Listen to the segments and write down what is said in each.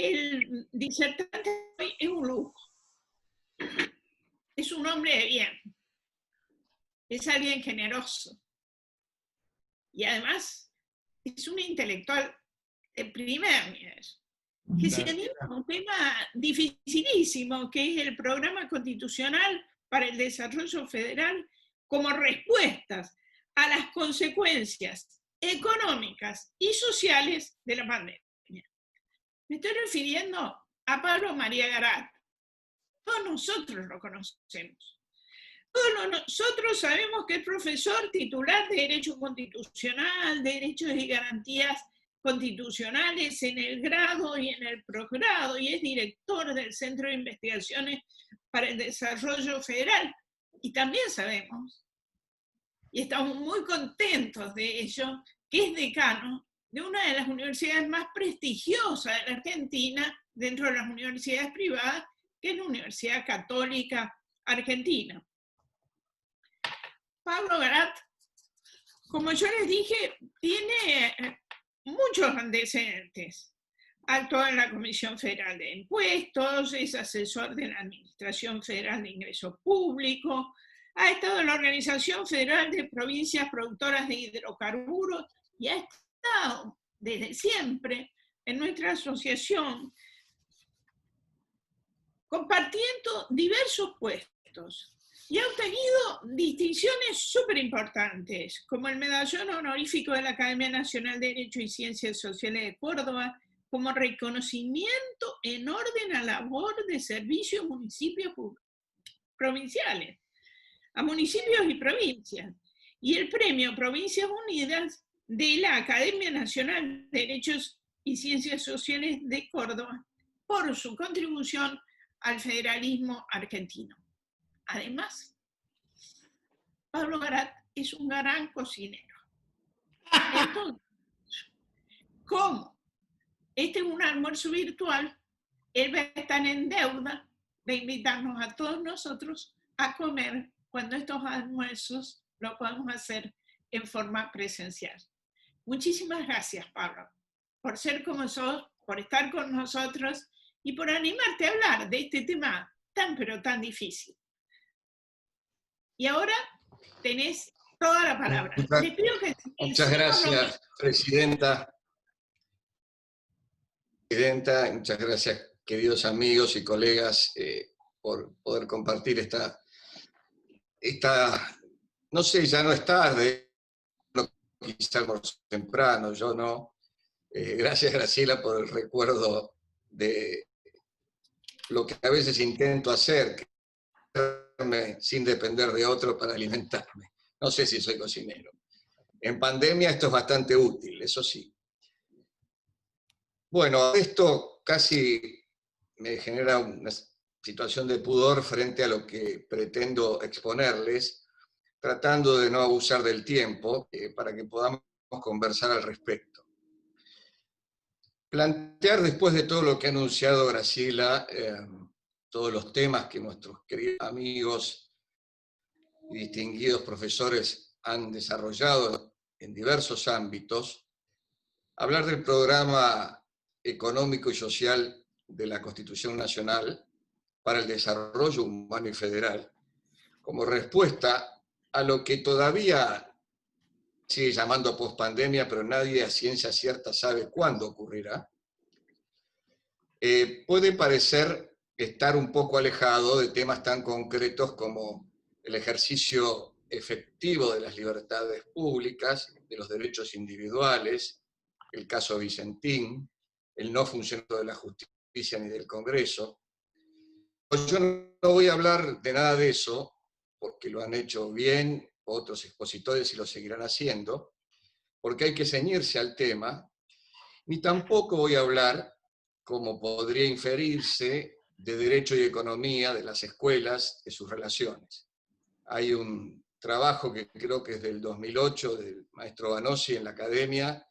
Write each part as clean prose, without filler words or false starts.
El disertante hoy es un lujo. Es un hombre de bien. Es alguien generoso. Y además es un intelectual de primer nivel, que se anima a un tema dificilísimo, que es el programa constitucional para el desarrollo federal como respuestas a las consecuencias económicas y sociales de la pandemia. Me estoy refiriendo a Pablo María Garat. Todos nosotros lo conocemos. Todos nosotros sabemos que es profesor titular de Derecho Constitucional, de Derechos y Garantías Constitucionales en el grado y en el posgrado, y es director del Centro de Investigaciones para el Desarrollo Federal. Y también sabemos, y estamos muy contentos de ello, que es decano de una de las universidades más prestigiosas de la Argentina, dentro de las universidades privadas, que es la Universidad Católica Argentina. Pablo Garat, como yo les dije, tiene muchos antecedentes. Actuó en la Comisión Federal de Impuestos, es asesor de la Administración Federal de Ingreso Público, ha estado en la Organización Federal de Provincias Productoras de Hidrocarburos y ha estado desde siempre en nuestra asociación compartiendo diversos puestos. Y ha obtenido distinciones súper importantes, como el medallón honorífico de la Academia Nacional de Derecho y Ciencias Sociales de Córdoba, como reconocimiento en orden a labor de servicios municipios provinciales, a municipios y provincias, y el premio Provincias Unidas de la Academia Nacional de Derechos y Ciencias Sociales de Córdoba, por su contribución al federalismo argentino. Además, Pablo Garat es un gran cocinero. Entonces, como este es un almuerzo virtual, él va a estar en deuda de invitarnos a todos nosotros a comer cuando estos almuerzos lo podamos hacer en forma presencial. Muchísimas gracias, Pablo, por ser como sos, por estar con nosotros y por animarte a hablar de este tema tan pero tan difícil. Y ahora tenés toda la palabra. Les pido que muchas gracias, Presidenta. Muchas gracias, queridos amigos y colegas, por poder compartir esta, no sé, ya no es tarde, quizá temprano, yo no. Gracias, Graciela, por el recuerdo de lo que a veces intento hacer, sin depender de otro para alimentarme. No sé si soy cocinero. En pandemia esto es bastante útil, eso sí. Bueno, esto casi me genera una situación de pudor frente a lo que pretendo exponerles, tratando de no abusar del tiempo para que podamos conversar al respecto. Plantear después de todo lo que ha anunciado Graciela, todos los temas que nuestros queridos amigos y distinguidos profesores han desarrollado en diversos ámbitos, hablar del programa económico y social de la Constitución Nacional para el Desarrollo Humano y Federal, como respuesta a lo que todavía sigue llamando pospandemia, pero nadie a ciencia cierta sabe cuándo ocurrirá, puede parecer estar un poco alejado de temas tan concretos como el ejercicio efectivo de las libertades públicas, de los derechos individuales, el caso Vicentín, el no funcionamiento de la justicia ni del Congreso. Yo no voy a hablar de nada de eso, porque lo han hecho bien otros expositores y lo seguirán haciendo, porque hay que ceñirse al tema, ni tampoco voy a hablar, como podría inferirse, de derecho y economía de las escuelas, de sus relaciones. Hay un trabajo que creo que es del 2008, del maestro Banossi en la academia,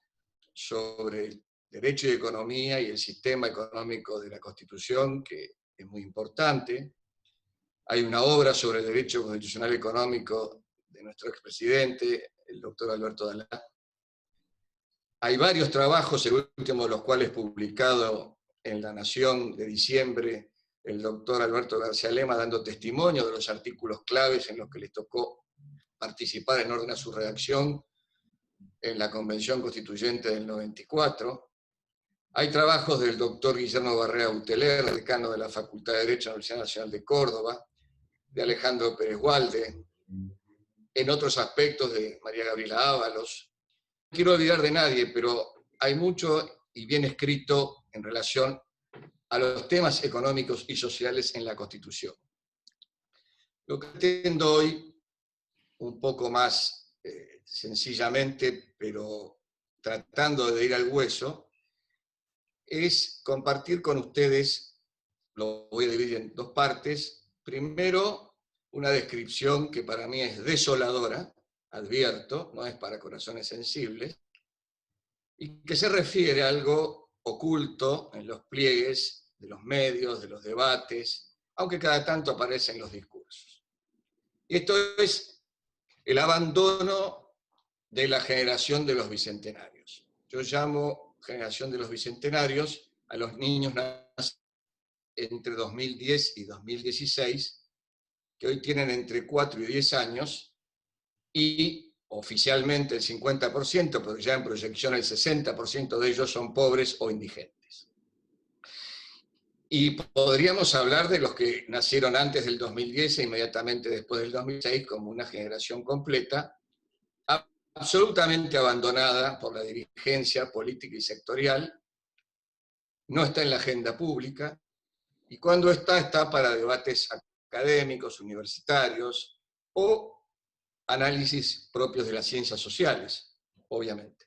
sobre derecho y economía y el sistema económico de la Constitución, que es muy importante. Hay una obra sobre el derecho constitucional económico de nuestro expresidente, el doctor Alberto Dalá. Hay varios trabajos, el último de los cuales publicado en La Nación de diciembre el doctor Alberto García Lema dando testimonio de los artículos claves en los que les tocó participar en orden a su redacción en la Convención Constituyente del 94. Hay trabajos del doctor Guillermo Barrera Uteler, decano de la Facultad de Derecho de la Universidad Nacional de Córdoba, de Alejandro Pérez Walde, en otros aspectos de María Gabriela Ábalos. No quiero olvidar de nadie, pero hay mucho y bien escrito en relación a los temas económicos y sociales en la Constitución. Lo que pretendo hoy, un poco más sencillamente, pero tratando de ir al hueso, es compartir con ustedes, lo voy a dividir en dos partes. Primero, una descripción que para mí es desoladora, advierto, no es para corazones sensibles, y que se refiere a algo oculto en los pliegues de los medios, de los debates, aunque cada tanto aparece en los discursos. Y esto es el abandono de la generación de los bicentenarios. Yo llamo generación de los bicentenarios a los niños nacidos entre 2010 y 2016, que hoy tienen entre 4 y 10 años, y oficialmente el 50%, pero ya en proyección el 60% de ellos son pobres o indigentes. Y podríamos hablar de los que nacieron antes del 2010 e inmediatamente después del 2006 como una generación completa, absolutamente abandonada por la dirigencia política y sectorial, no está en la agenda pública, y cuando está para debates académicos, universitarios, o análisis propios de las ciencias sociales, obviamente.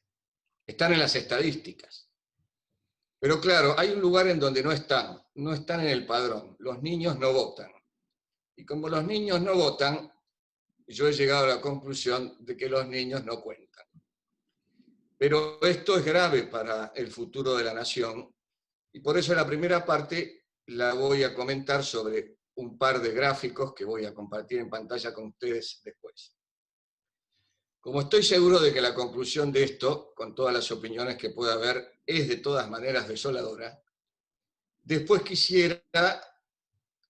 Están en las estadísticas. Pero claro, hay un lugar en donde no están en el padrón. Los niños no votan. Y como los niños no votan, yo he llegado a la conclusión de que los niños no cuentan. Pero esto es grave para el futuro de la nación, y por eso la primera parte la voy a comentar sobre un par de gráficos que voy a compartir en pantalla con ustedes después. Como estoy seguro de que la conclusión de esto, con todas las opiniones que pueda haber, es de todas maneras desoladora, después quisiera,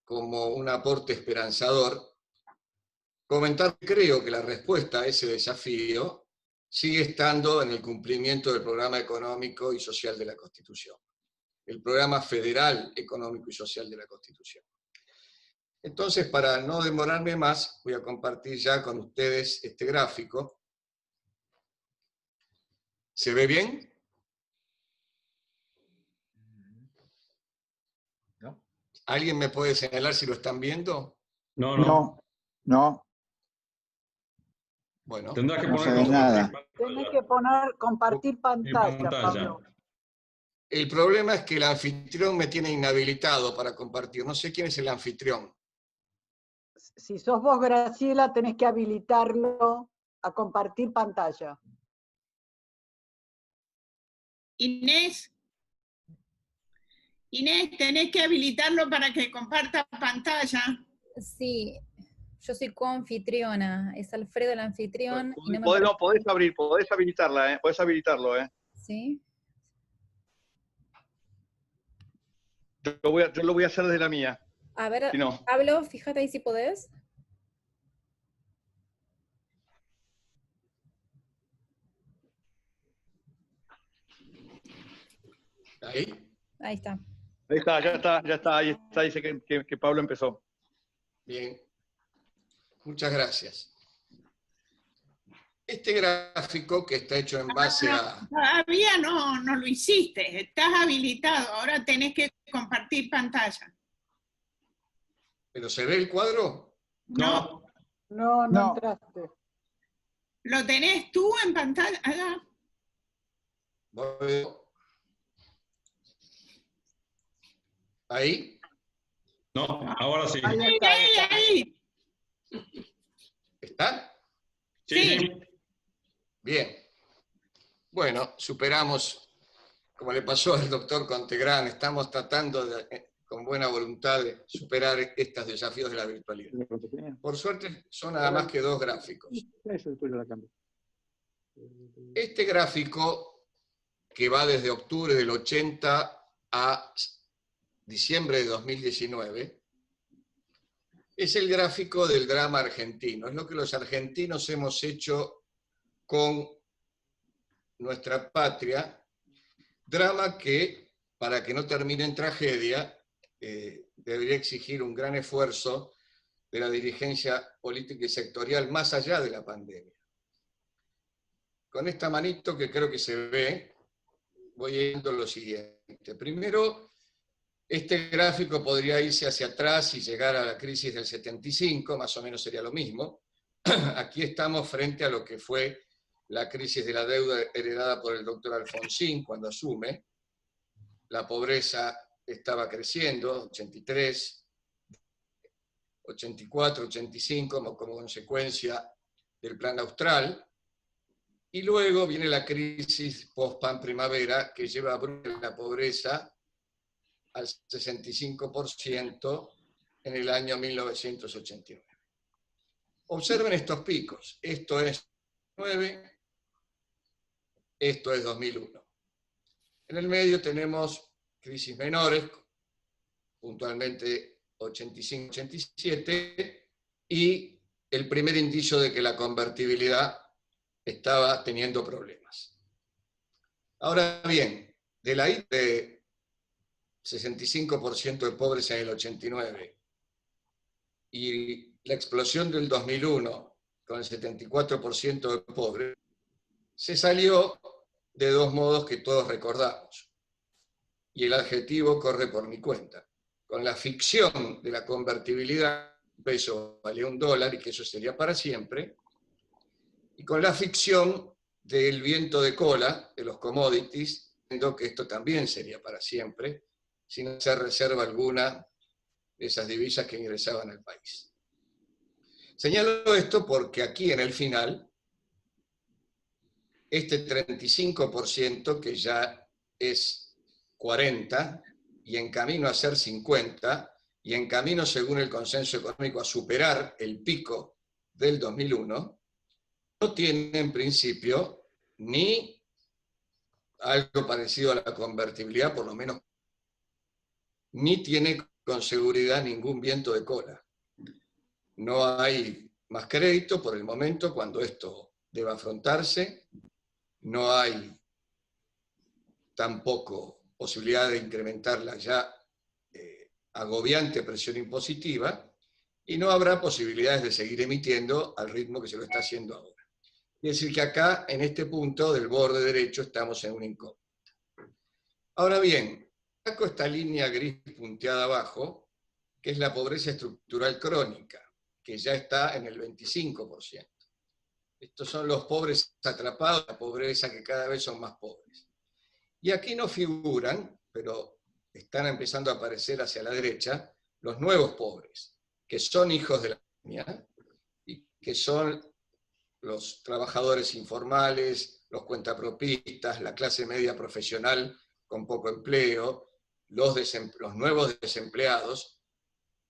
como un aporte esperanzador, comentar que creo que la respuesta a ese desafío sigue estando en el cumplimiento del programa económico y social de la Constitución, el programa federal económico y social de la Constitución. Entonces, para no demorarme más, voy a compartir ya con ustedes este gráfico. ¿Se ve bien? ¿No? ¿Alguien me puede señalar si lo están viendo? No. Bueno. Tendrás que No poner se ve compartir nada. pantalla. Tenés que poner compartir En pantalla, pantalla. Pablo. El problema es que el anfitrión me tiene inhabilitado para compartir. No sé quién es el anfitrión. Si sos vos, Graciela, tenés que habilitarlo a compartir pantalla. Inés, tenés que habilitarlo para que comparta pantalla. Sí, yo soy coanfitriona, es Alfredo el anfitrión. Y no me Podés habilitarla, podés habilitarlo. ¿Sí? Yo lo voy a hacer desde la mía. A ver, Si no. Pablo, fíjate ahí si podés. ¿Ahí? Ahí está. Ahí está, ya está, ahí está, dice que Pablo empezó. Bien. Muchas gracias. Este gráfico, que está hecho en base a... Todavía no lo hiciste, estás habilitado, ahora tenés que compartir pantalla. ¿Pero se ve el cuadro? No. No entraste. ¿Lo tenés tú en pantalla? Allá. ¿Ahí? No, ahora sí. Ahí. ¿Está? Sí. Bien. Bueno, superamos, como le pasó al doctor Contegrán, estamos tratando con buena voluntad de superar estos desafíos de la virtualidad. Por suerte, son nada más que dos gráficos. Este gráfico, que va desde octubre del 80 a diciembre de 2019, es el gráfico del drama argentino. Es lo que los argentinos hemos hecho con nuestra patria, drama que, para que no termine en tragedia, debería exigir un gran esfuerzo de la dirigencia política y sectorial más allá de la pandemia. Con esta manito que creo que se ve, voy viendo lo siguiente. Primero, este gráfico podría irse hacia atrás y llegar a la crisis del 75, más o menos sería lo mismo. Aquí estamos frente a lo que fue la crisis de la deuda heredada por el doctor Alfonsín cuando asume. La pobreza estaba creciendo, 83, 84, 85, como consecuencia del Plan Austral. Y luego viene la crisis post-Pan Primavera, que lleva a la pobreza al 65% en el año 1989. Observen estos picos. Esto es 2009, esto es 2001. En el medio tenemos crisis menores, puntualmente 85-87, y el primer indicio de que la convertibilidad estaba teniendo problemas. Ahora bien, de la de 65% de pobres en el 89 y la explosión del 2001 con el 74% de pobres, se salió de dos modos que todos recordamos. Y el adjetivo corre por mi cuenta. Con la ficción de la convertibilidad, un peso valía $1 y que eso sería para siempre, y con la ficción del viento de cola, de los commodities, viendo que esto también sería para siempre, sin hacer reserva alguna de esas divisas que ingresaban al país. Señalo esto porque aquí en el final, este 35% que ya es 40 y en camino a ser 50 y en camino, según el consenso económico, a superar el pico del 2001, no tiene en principio ni algo parecido a la convertibilidad, por lo menos, ni tiene con seguridad ningún viento de cola. No hay más crédito por el momento cuando esto deba afrontarse, no hay tampoco posibilidad de incrementar la ya agobiante presión impositiva y no habrá posibilidades de seguir emitiendo al ritmo que se lo está haciendo ahora. Es decir, que acá, en este punto del borde derecho, estamos en un incógnito. Ahora bien, saco esta línea gris punteada abajo, que es la pobreza estructural crónica, que ya está en el 25%. Estos son los pobres atrapados, la pobreza que cada vez son más pobres. Y aquí no figuran, pero están empezando a aparecer hacia la derecha, los nuevos pobres, que son hijos de la pandemia y que son los trabajadores informales, los cuentapropistas, la clase media profesional con poco empleo, los nuevos desempleados,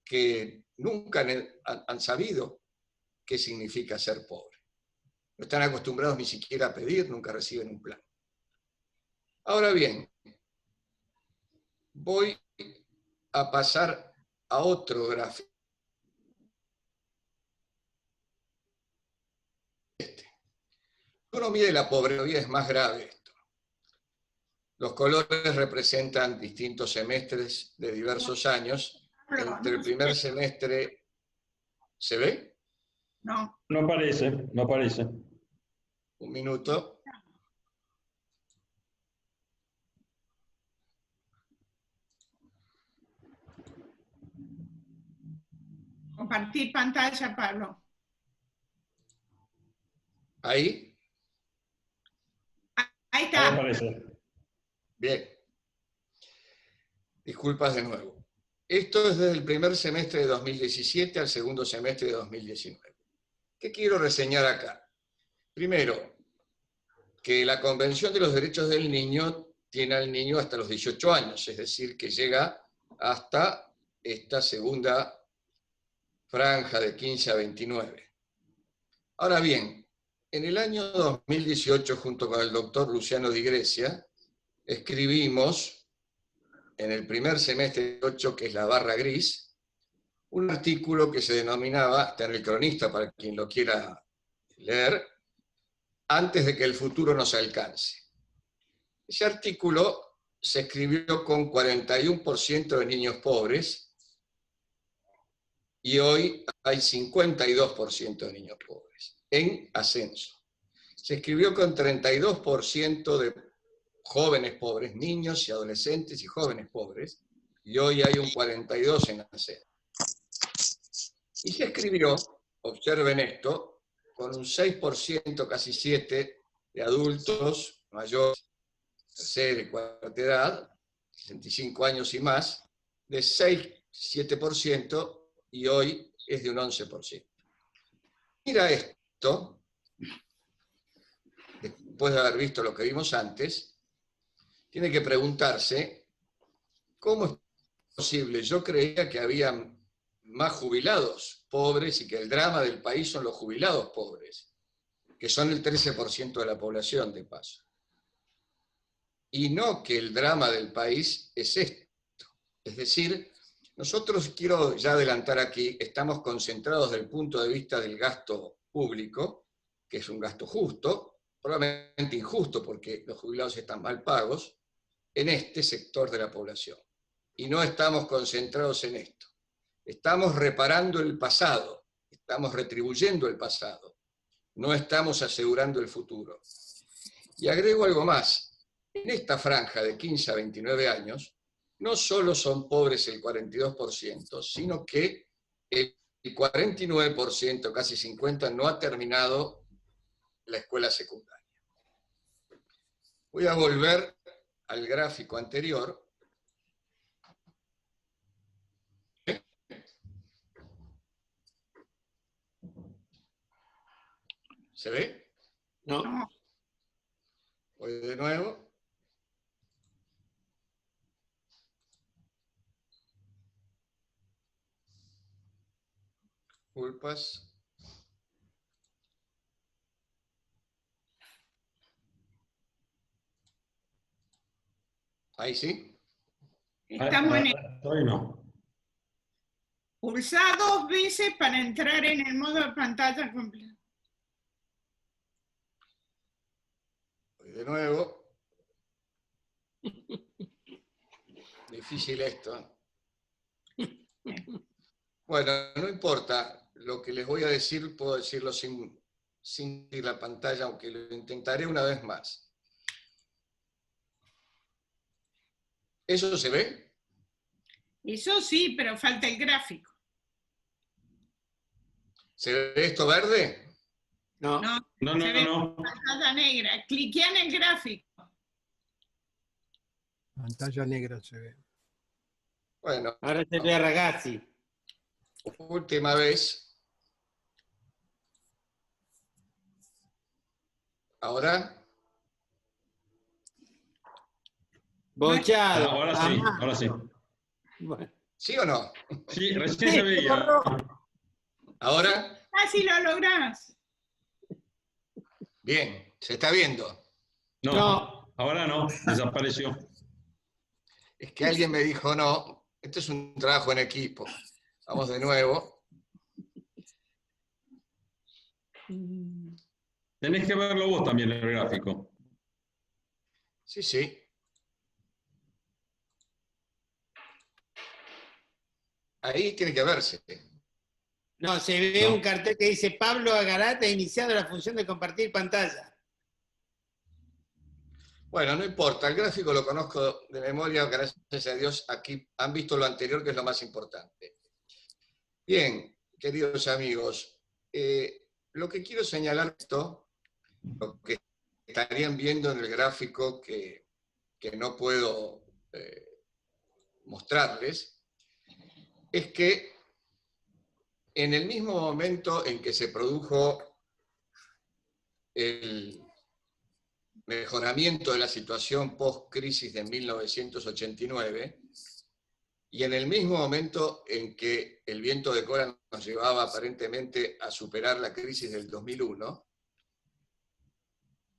que nunca han sabido qué significa ser pobre. No están acostumbrados ni siquiera a pedir, nunca reciben un plan. Ahora bien, voy a pasar a otro gráfico. Uno mide la pobreza, es más grave esto. Los colores representan distintos semestres de diversos años. Entre el primer semestre, ¿se ve? No. No parece, no parece. Un minuto. Compartir pantalla, Pablo. ¿Ahí? Ahí está. Ahora aparece. Bien. Disculpas de nuevo. Esto es desde el primer semestre de 2017 al segundo semestre de 2019. ¿Qué quiero reseñar acá? Primero, que la Convención de los Derechos del Niño tiene al niño hasta los 18 años, es decir, que llega hasta esta segunda franja de 15 a 29. Ahora bien, en el año 2018, junto con el doctor Luciano Di Grecia, escribimos en el primer semestre 8, que es la barra gris, un artículo que se denominaba, está en El Cronista para quien lo quiera leer, Antes de que el futuro nos alcance. Ese artículo se escribió con 41% de niños pobres y hoy hay 52% de niños pobres, en ascenso. Se escribió con 32% de jóvenes pobres, niños y adolescentes y jóvenes pobres, y hoy hay un 42% en ascenso. Y se escribió, observen esto, con un 6%, casi 7%, de adultos mayores, tercera y cuarta edad, 65 años y más, de 6-7%, y hoy es de un 11%. Mira esto, después de haber visto lo que vimos antes, tiene que preguntarse, ¿cómo es posible? Yo creía que había más jubilados pobres y que el drama del país son los jubilados pobres, que son el 13% de la población, de paso. Y no que el drama del país es esto. Es decir, nosotros, quiero ya adelantar aquí, estamos concentrados desde el punto de vista del gasto público, que es un gasto justo, probablemente injusto porque los jubilados están mal pagos, en este sector de la población. Y no estamos concentrados en esto. Estamos reparando el pasado, estamos retribuyendo el pasado, no estamos asegurando el futuro. Y agrego algo más. En esta franja de 15 a 29 años, no solo son pobres el 42%, sino que el 49%, casi 50%, no ha terminado la escuela secundaria. Voy a volver al gráfico anterior. ¿Se ve? No. Voy de nuevo. Disculpas. Ahí sí. Estamos en el... Hoy no. Pulsá 2 veces para entrar en el modo de pantalla completo. Voy de nuevo. Difícil esto. Bueno, no importa. Lo que les voy a decir, puedo decirlo sin ir la pantalla, aunque lo intentaré una vez más. ¿Eso se ve? Eso sí, pero falta el gráfico. ¿Se ve esto verde? No. No, se ve no. pantalla negra. Cliquea en el gráfico. Pantalla negra se ve. Bueno. Ahora se ve a Ragazzi. Última vez. ¿Ahora? Bochado. Ahora sí, ahora sí. Bueno. ¿Sí o no? Sí, recién se veía. ¿Ahora? Casi lo lográs. Bien, ¿se está viendo? No, ahora no, desapareció. Es que alguien me dijo no. Esto es un trabajo en equipo. Vamos de nuevo. Tenés que verlo vos también, el gráfico. Sí, sí. Ahí tiene que verse. No, se ve un cartel que dice Pablo Agarate ha iniciado la función de compartir pantalla. Bueno, no importa, el gráfico lo conozco de memoria, gracias a Dios, aquí han visto lo anterior, que es lo más importante. Bien, queridos amigos, lo que quiero señalar esto, lo que estarían viendo en el gráfico que no puedo mostrarles, es que en el mismo momento en que se produjo el mejoramiento de la situación post-crisis de 1989, y en el mismo momento en que el viento de cola nos llevaba aparentemente a superar la crisis del 2001,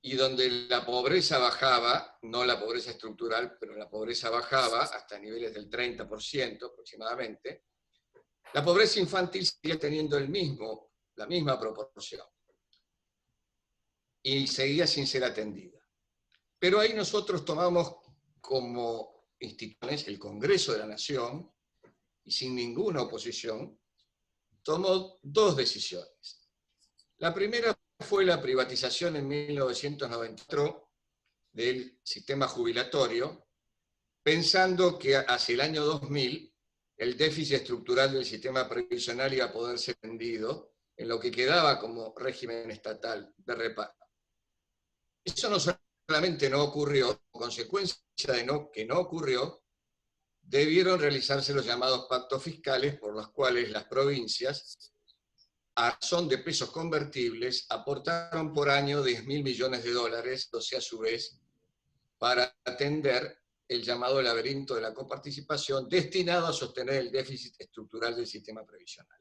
y donde la pobreza bajaba, no la pobreza estructural, pero la pobreza bajaba hasta niveles del 30% aproximadamente, la pobreza infantil seguía teniendo la misma proporción y seguía sin ser atendida. Pero ahí nosotros tomamos como instituciones, el Congreso de la Nación, y sin ninguna oposición, tomó dos decisiones. La primera fue la privatización en 1994 del sistema jubilatorio, pensando que hacia el año 2000 el déficit estructural del sistema previsional iba a poder ser atendido en lo que quedaba como régimen estatal de reparto. Eso no solamente no ocurrió, consecuencia de que no ocurrió, debieron realizarse los llamados pactos fiscales por los cuales las provincias, a razón de pesos convertibles, aportaron por año 10.000 millones de dólares, o sea, a su vez, para atender el llamado laberinto de la coparticipación, destinado a sostener el déficit estructural del sistema previsional.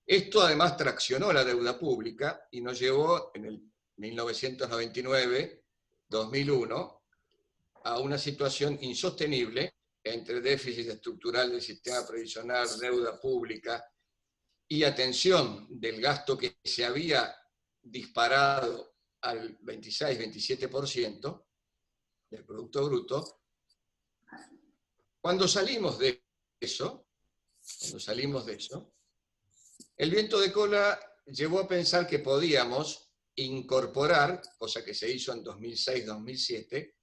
Esto además traccionó la deuda pública y nos llevó en el 1999-2001 a una situación insostenible entre déficit estructural del sistema previsional, deuda pública y atención del gasto que se había disparado al 26-27% del Producto Bruto. Cuando salimos de eso, el viento de cola llevó a pensar que podíamos incorporar, cosa que se hizo en 2006-2007,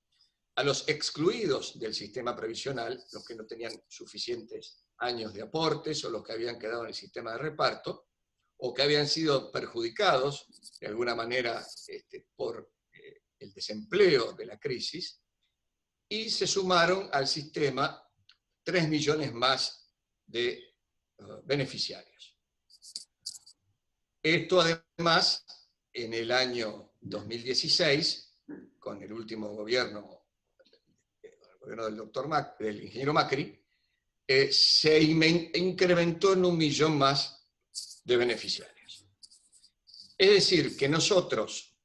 a los excluidos del sistema previsional, los que no tenían suficientes años de aportes o los que habían quedado en el sistema de reparto, o que habían sido perjudicados de alguna manera por el desempleo de la crisis, y se sumaron al sistema 3 millones más de beneficiarios. Esto además, en el año 2016, con el último gobierno del ingeniero Macri, se incrementó en 1 millón más de beneficiarios. Es decir, que nosotros,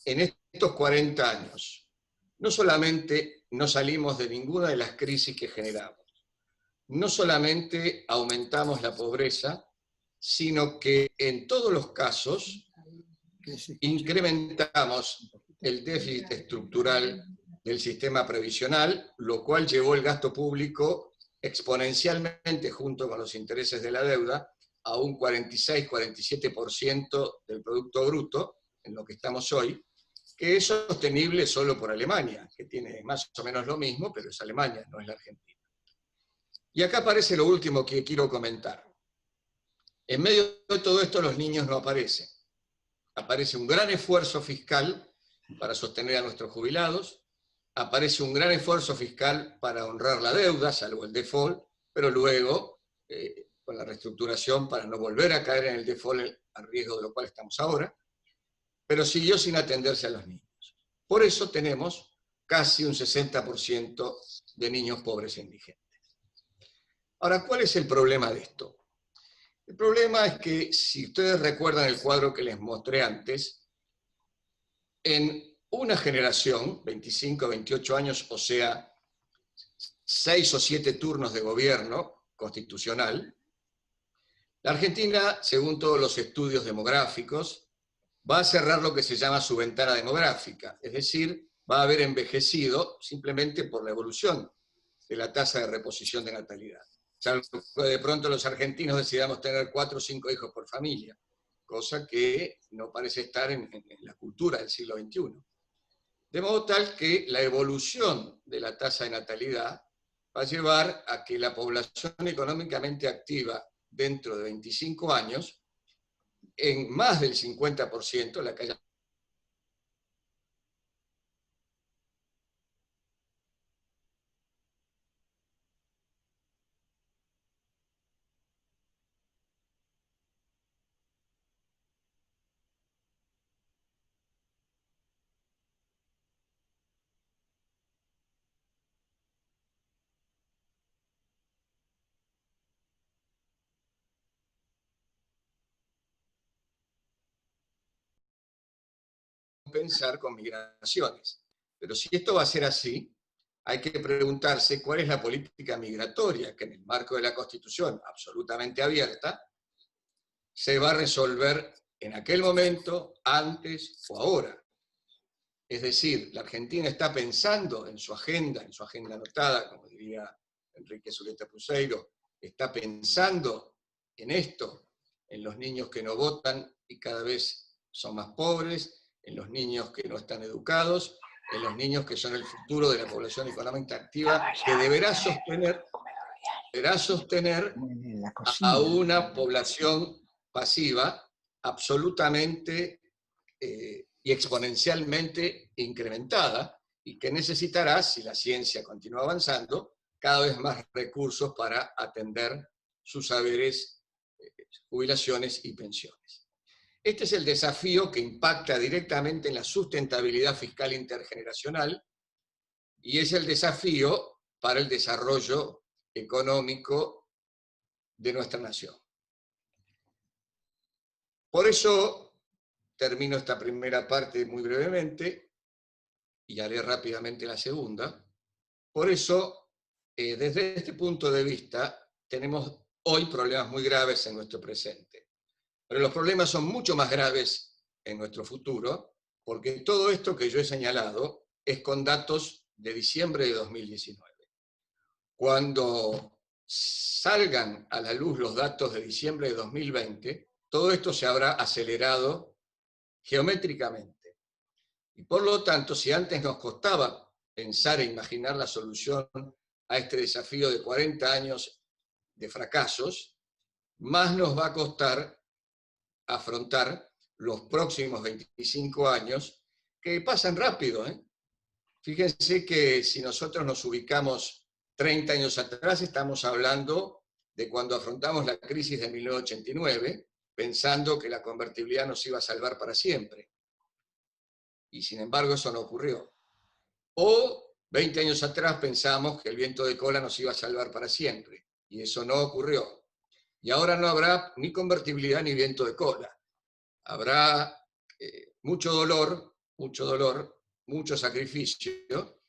en estos 40 años, no solamente no salimos de ninguna de las crisis que generamos, no solamente aumentamos la pobreza, sino que en todos los casos incrementamos el déficit estructural del sistema previsional, lo cual llevó el gasto público exponencialmente junto con los intereses de la deuda a un 46-47% del Producto Bruto, en lo que estamos hoy, que es sostenible solo por Alemania, que tiene más o menos lo mismo, pero es Alemania, no es la Argentina. Y acá aparece lo último que quiero comentar. En medio de todo esto los niños no aparecen. Aparece un gran esfuerzo fiscal para sostener a nuestros jubilados, aparece un gran esfuerzo fiscal para honrar la deuda, salvo el default, pero luego, con la reestructuración para no volver a caer en el default al riesgo de lo cual estamos ahora, pero siguió sin atenderse a los niños. Por eso tenemos casi un 60% de niños pobres e indigentes. Ahora, ¿cuál es el problema de esto? El problema es que, si ustedes recuerdan el cuadro que les mostré antes, en una generación, 25, 28 años, o sea, 6 o 7 turnos de gobierno constitucional, la Argentina, según todos los estudios demográficos, va a cerrar lo que se llama su ventana demográfica, es decir, va a haber envejecido simplemente por la evolución de la tasa de reposición de natalidad. Salvo que de pronto los argentinos decidamos tener 4 o 5 hijos por familia, cosa que no parece estar en la cultura del siglo XXI. De modo tal que la evolución de la tasa de natalidad va a llevar a que la población económicamente activa dentro de 25 años, en más del 50%, la que haya compensar con migraciones. Pero si esto va a ser así, hay que preguntarse cuál es la política migratoria que en el marco de la Constitución, absolutamente abierta, se va a resolver en aquel momento, antes o ahora. Es decir, la Argentina está pensando en su agenda anotada, como diría Enrique Zuleta Pruseiro, está pensando en esto, en los niños que no votan y cada vez son más pobres, en los niños que no están educados, en los niños que son el futuro de la población económica activa, que deberá sostener a una población pasiva absolutamente y exponencialmente incrementada, y que necesitará, si la ciencia continúa avanzando, cada vez más recursos para atender sus saberes, jubilaciones y pensiones. Este es el desafío que impacta directamente en la sustentabilidad fiscal intergeneracional y es el desafío para el desarrollo económico de nuestra nación. Por eso, termino esta primera parte muy brevemente y haré rápidamente la segunda. Por eso, desde este punto de vista, tenemos hoy problemas muy graves en nuestro presente. Pero los problemas son mucho más graves en nuestro futuro, porque todo esto que yo he señalado es con datos de diciembre de 2019. Cuando salgan a la luz los datos de diciembre de 2020, todo esto se habrá acelerado geométricamente. Y por lo tanto, si antes nos costaba pensar e imaginar la solución a este desafío de 40 años de fracasos, más nos va a costar afrontar los próximos 25 años, que pasan rápido, ¿eh? Fíjense que si nosotros nos ubicamos 30 años atrás, estamos hablando de cuando afrontamos la crisis de 1989, pensando que la convertibilidad nos iba a salvar para siempre. Y sin embargo eso no ocurrió. O 20 años atrás pensamos que el viento de cola nos iba a salvar para siempre. Y eso no ocurrió. Y ahora no habrá ni convertibilidad ni viento de cola. Habrá mucho dolor, mucho sacrificio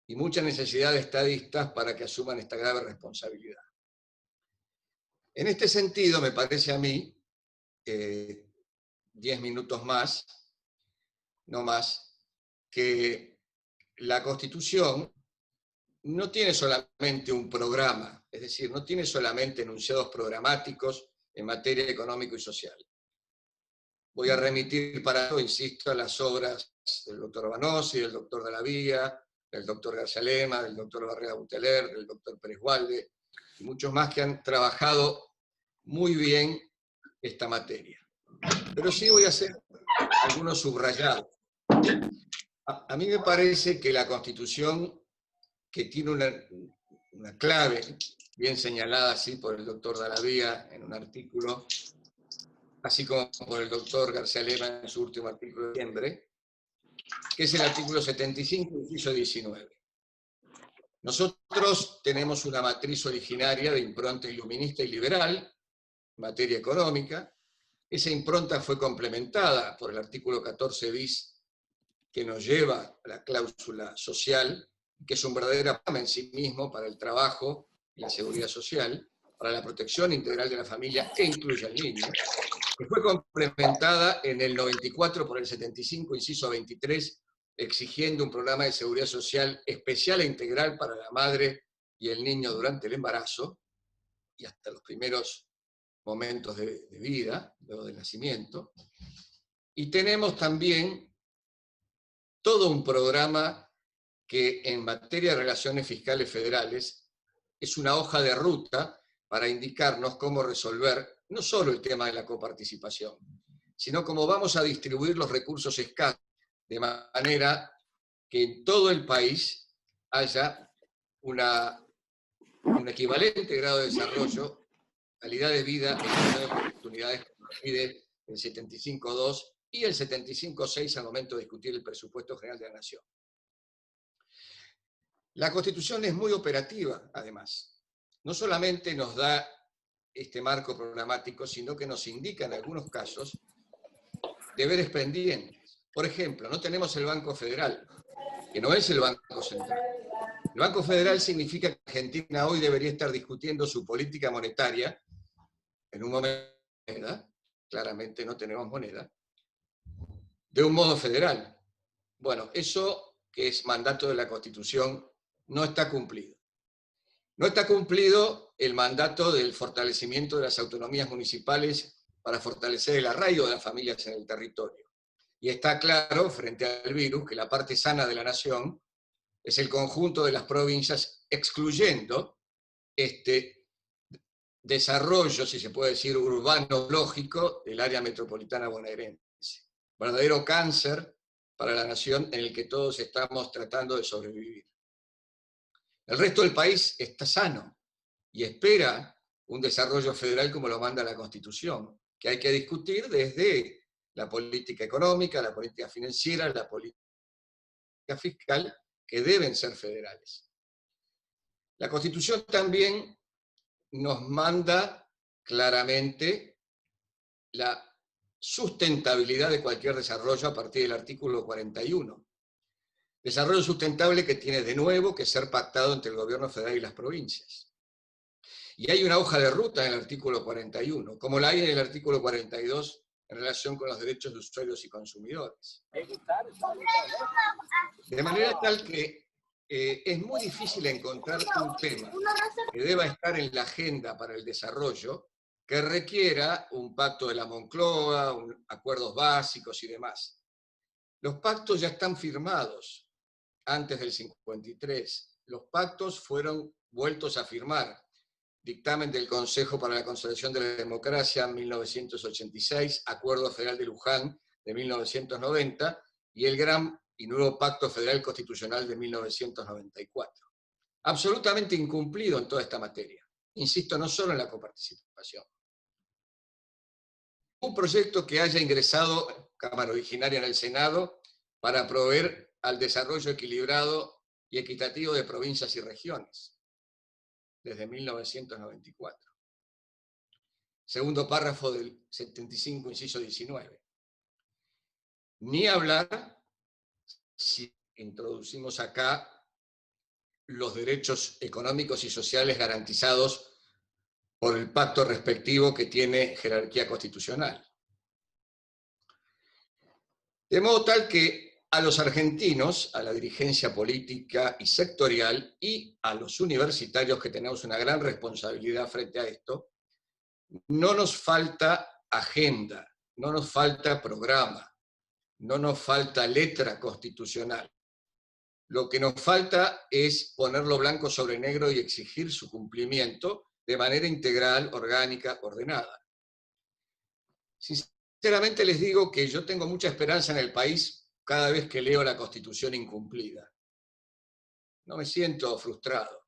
y mucha necesidad de estadistas para que asuman esta grave responsabilidad. En este sentido, me parece a mí, 10 minutos más, no más, que la Constitución no tiene solamente un programa, es decir, no tiene solamente enunciados programáticos en materia económica y social. Voy a remitir para eso, insisto, a las obras del doctor Banossi, del doctor Dallavia, del doctor García Lema, del doctor Barrera Buteler, del doctor Pérez Walde, y muchos más que han trabajado muy bien esta materia. Pero sí voy a hacer algunos subrayados. A mí me parece que la Constitución, que tiene una clave bien señalada así por el doctor Dallavia en un artículo, así como por el doctor García Lema en su último artículo de diciembre, que es el artículo 75, inciso 19. Nosotros tenemos una matriz originaria de impronta iluminista y liberal en materia económica. Esa impronta fue complementada por el artículo 14 bis, que nos lleva a la cláusula social, que es un verdadero programa en sí mismo para el trabajo y la seguridad social, para la protección integral de la familia, que incluye al niño, que fue complementada en el 94 por el 75, inciso 23, exigiendo un programa de seguridad social especial e integral para la madre y el niño durante el embarazo y hasta los primeros momentos de vida, luego del nacimiento. Y tenemos también todo un programa que en materia de relaciones fiscales federales es una hoja de ruta para indicarnos cómo resolver no solo el tema de la coparticipación, sino cómo vamos a distribuir los recursos escasos de manera que en todo el país haya un equivalente grado de desarrollo, calidad de vida e igualdad de oportunidades que nos pide el 75.2 y el 75.6 al momento de discutir el presupuesto general de la Nación. La Constitución es muy operativa, además. No solamente nos da este marco programático, sino que nos indica en algunos casos deberes pendientes. Por ejemplo, no tenemos el Banco Federal, que no es el Banco Central. El Banco Federal significa que Argentina hoy debería estar discutiendo su política monetaria en un momento de moneda, claramente no tenemos moneda, de un modo federal. Bueno, eso que es mandato de la Constitución no está cumplido. No está cumplido el mandato del fortalecimiento de las autonomías municipales para fortalecer el arraigo de las familias en el territorio. Y está claro, frente al virus, que la parte sana de la nación es el conjunto de las provincias, excluyendo este desarrollo, si se puede decir, urbano lógico del área metropolitana bonaerense. Verdadero cáncer para la nación en el que todos estamos tratando de sobrevivir. El resto del país está sano y espera un desarrollo federal como lo manda la Constitución, que hay que discutir desde la política económica, la política financiera, la política fiscal, que deben ser federales. La Constitución también nos manda claramente la sustentabilidad de cualquier desarrollo a partir del artículo 41. Desarrollo sustentable que tiene de nuevo que ser pactado entre el gobierno federal y las provincias. Y hay una hoja de ruta en el artículo 41, como la hay en el artículo 42 en relación con los derechos de usuarios y consumidores. De manera tal que es muy difícil encontrar un tema que deba estar en la agenda para el desarrollo que requiera un pacto de la Moncloa, acuerdos básicos y demás. Los pactos ya están firmados antes del 53. Los pactos fueron vueltos a firmar. Dictamen del Consejo para la Consolidación de la Democracia en 1986, Acuerdo Federal de Luján de 1990 y el Gran y Nuevo Pacto Federal Constitucional de 1994. Absolutamente incumplido en toda esta materia. Insisto, no solo en la coparticipación. Un proyecto que haya ingresado, Cámara Originaria en el Senado, para proveer al desarrollo equilibrado y equitativo de provincias y regiones, desde 1994. Segundo párrafo del 75, inciso 19. Ni hablar si introducimos acá los derechos económicos y sociales garantizados por el pacto respectivo que tiene jerarquía constitucional. De modo tal que a los argentinos, a la dirigencia política y sectorial, y a los universitarios que tenemos una gran responsabilidad frente a esto, no nos falta agenda, no nos falta programa, no nos falta letra constitucional. Lo que nos falta es ponerlo blanco sobre negro y exigir su cumplimiento de manera integral, orgánica, ordenada. Sinceramente les digo que yo tengo mucha esperanza en el país cada vez que leo la Constitución incumplida. No me siento frustrado.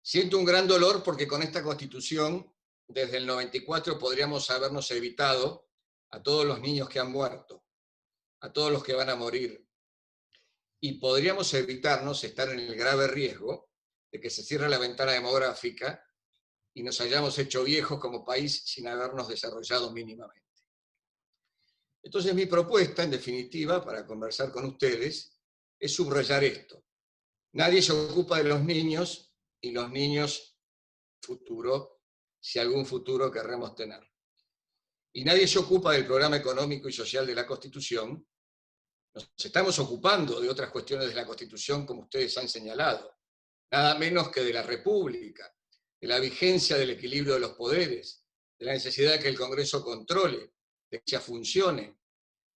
Siento un gran dolor porque con esta Constitución, desde el 94, podríamos habernos evitado a todos los niños que han muerto, a todos los que van a morir, y podríamos evitarnos estar en el grave riesgo de que se cierre la ventana demográfica y nos hayamos hecho viejos como país sin habernos desarrollado mínimamente. Entonces mi propuesta, en definitiva, para conversar con ustedes, es subrayar esto. Nadie se ocupa de los niños, y los niños, futuro, si algún futuro querremos tener. Y nadie se ocupa del programa económico y social de la Constitución. Nos estamos ocupando de otras cuestiones de la Constitución, como ustedes han señalado. Nada menos que de la República, de la vigencia del equilibrio de los poderes, de la necesidad de que el Congreso controle, de que ya funcione,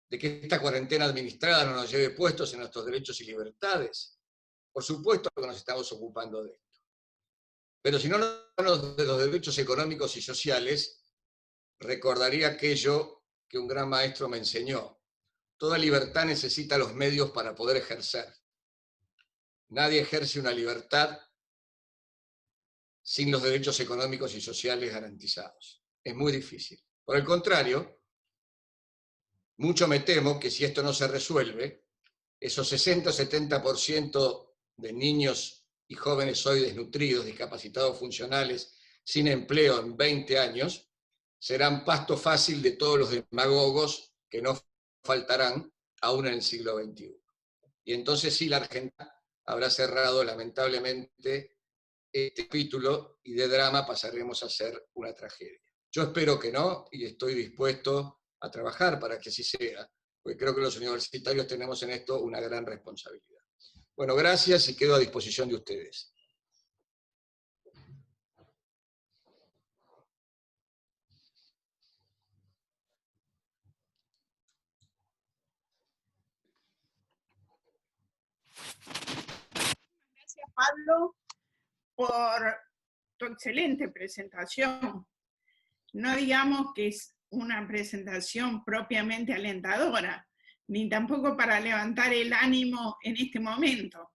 de que esta cuarentena administrada no nos lleve puestos en nuestros derechos y libertades. Por supuesto que nos estamos ocupando de esto. Pero si no nos hablamos de los derechos económicos y sociales, recordaría aquello que un gran maestro me enseñó. Toda libertad necesita los medios para poder ejercer. Nadie ejerce una libertad sin los derechos económicos y sociales garantizados. Es muy difícil. Por el contrario, mucho me temo que si esto no se resuelve, esos 60 o 70% de niños y jóvenes hoy desnutridos, discapacitados funcionales, sin empleo en 20 años, serán pasto fácil de todos los demagogos que no faltarán aún en el siglo XXI. Y entonces sí, la Argentina habrá cerrado lamentablemente este capítulo y de drama pasaremos a ser una tragedia. Yo espero que no y estoy dispuesto a trabajar para que así sea, porque creo que los universitarios tenemos en esto una gran responsabilidad. Bueno, gracias y quedo a disposición de ustedes. Gracias, Pablo, por tu excelente presentación. No digamos que es una presentación propiamente alentadora, ni tampoco para levantar el ánimo en este momento,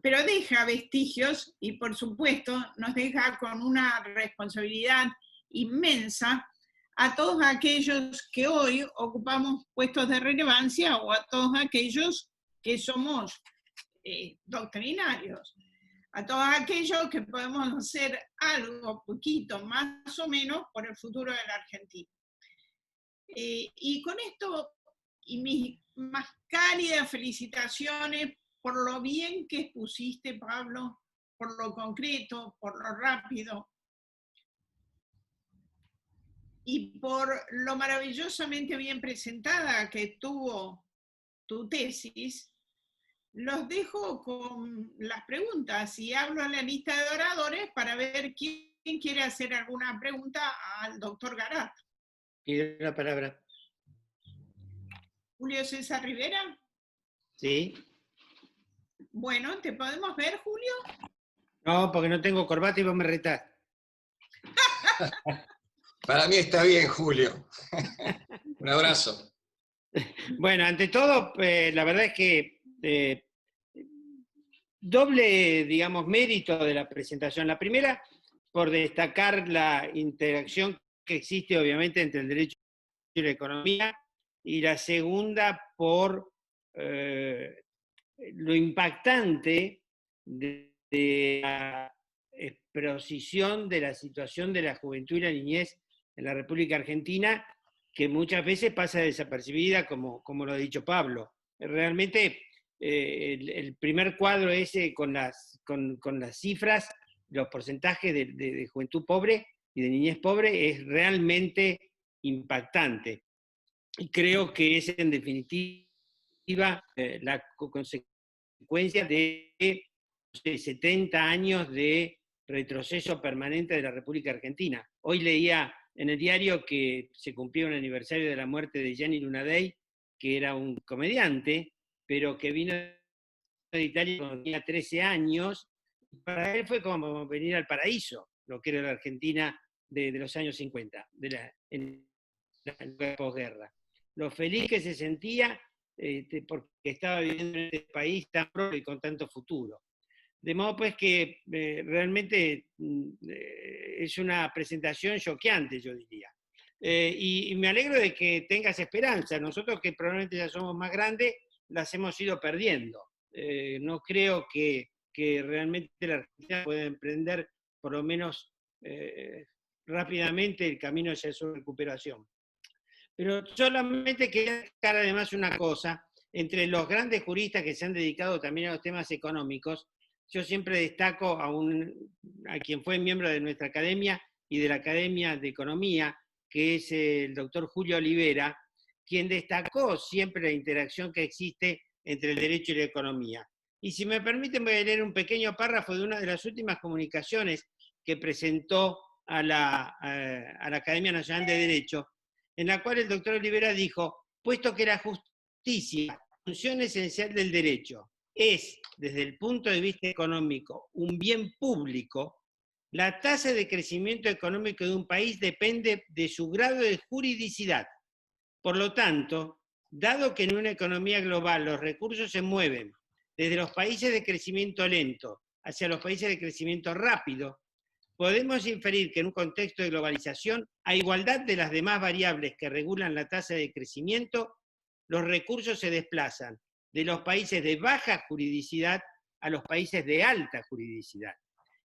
pero deja vestigios y por supuesto nos deja con una responsabilidad inmensa a todos aquellos que hoy ocupamos puestos de relevancia o a todos aquellos que somos doctrinarios, a todos aquellos que podemos hacer algo, poquito, más o menos, por el futuro de la Argentina. Y con esto, y mis más cálidas felicitaciones por lo bien que expusiste, Pablo, por lo concreto, por lo rápido, y por lo maravillosamente bien presentada que estuvo tu tesis. Los dejo con las preguntas y hablo a la lista de oradores para ver quién quiere hacer alguna pregunta al doctor Garat. Pido la palabra. Julio César Rivera. Sí. Bueno, ¿te podemos ver, Julio? No, porque no tengo corbata y vos me retás. Para mí está bien, Julio. Un abrazo. Bueno, ante todo, la verdad es que doble, digamos, mérito de la presentación. La primera, por destacar la interacción que existe, obviamente, entre el derecho y la economía, y la segunda, por lo impactante de la exposición de la situación de la juventud y la niñez en la República Argentina, que muchas veces pasa desapercibida, como lo ha dicho Pablo. Realmente, el primer cuadro ese con las cifras, los porcentajes de juventud pobre y de niñez pobre, es realmente impactante. Y creo que es, en definitiva, la consecuencia de 70 años de retroceso permanente de la República Argentina. Hoy leía en el diario que se cumplía un aniversario de la muerte de Gianni Lunadei, que era un comediante, pero que vino de Italia cuando tenía 13 años. Para él fue como venir al paraíso, lo que era la Argentina de los años 50, en la posguerra. Lo feliz que se sentía porque estaba viviendo en este país tan propio y con tanto futuro. De modo pues que realmente es una presentación choqueante, yo diría. Y me alegro de que tengas esperanza. Nosotros, que probablemente ya somos más grandes, las hemos ido perdiendo. No creo que realmente la Argentina pueda emprender, por lo menos rápidamente, el camino hacia su recuperación. Pero solamente quería destacar además una cosa: entre los grandes juristas que se han dedicado también a los temas económicos, yo siempre destaco a quien fue miembro de nuestra academia y de la Academia de Economía, que es el doctor Julio Olivera, quien destacó siempre la interacción que existe entre el derecho y la economía. Y si me permiten, voy a leer un pequeño párrafo de una de las últimas comunicaciones que presentó a la Academia Nacional de Derecho, en la cual el doctor Olivera dijo: puesto que la justicia, función esencial del derecho, es, desde el punto de vista económico, un bien público, la tasa de crecimiento económico de un país depende de su grado de juridicidad. Por lo tanto, dado que en una economía global los recursos se mueven desde los países de crecimiento lento hacia los países de crecimiento rápido, podemos inferir que en un contexto de globalización, a igualdad de las demás variables que regulan la tasa de crecimiento, los recursos se desplazan de los países de baja juridicidad a los países de alta juridicidad.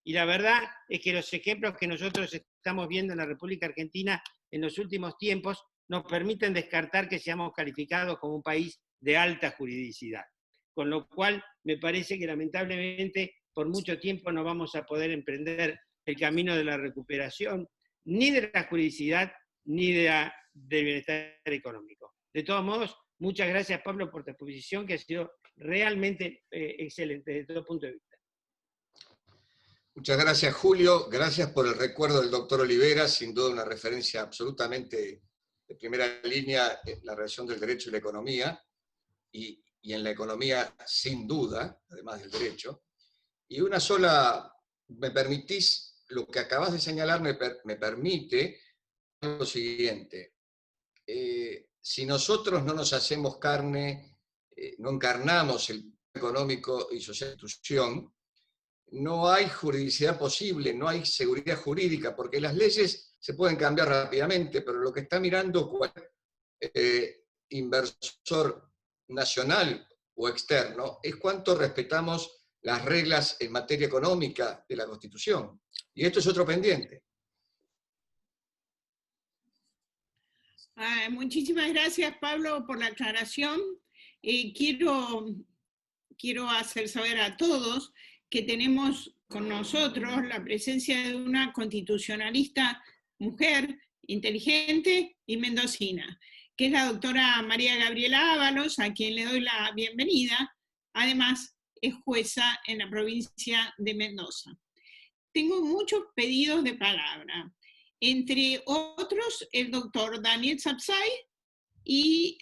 Y la verdad es que los ejemplos que nosotros estamos viendo en la República Argentina en los últimos tiempos nos permiten descartar que seamos calificados como un país de alta juridicidad. Con lo cual, me parece que lamentablemente por mucho tiempo no vamos a poder emprender el camino de la recuperación, ni de la juridicidad, ni del bienestar económico. De todos modos, muchas gracias, Pablo, por tu exposición, que ha sido realmente excelente desde todo punto de vista. Muchas gracias, Julio. Gracias por el recuerdo del doctor Olivera, sin duda una referencia absolutamente de primera línea en la relación del derecho y la economía, y en la economía sin duda, además del derecho. Y una sola, me permitís, lo que acabas de señalar me permite lo siguiente. Si nosotros no nos hacemos carne, no encarnamos el económico y social institución, no hay juridicidad posible, no hay seguridad jurídica, porque las leyes se pueden cambiar rápidamente, pero lo que está mirando cualquier inversor nacional o externo es cuánto respetamos las reglas en materia económica de la Constitución. Y esto es otro pendiente. Muchísimas gracias, Pablo, por la aclaración. Quiero hacer saber a todos que tenemos con nosotros la presencia de una constitucionalista mujer, inteligente y mendocina, que es la doctora María Gabriela Ábalos, a quien le doy la bienvenida. Además, es jueza en la provincia de Mendoza. Tengo muchos pedidos de palabra, entre otros el doctor Daniel Sapsay y,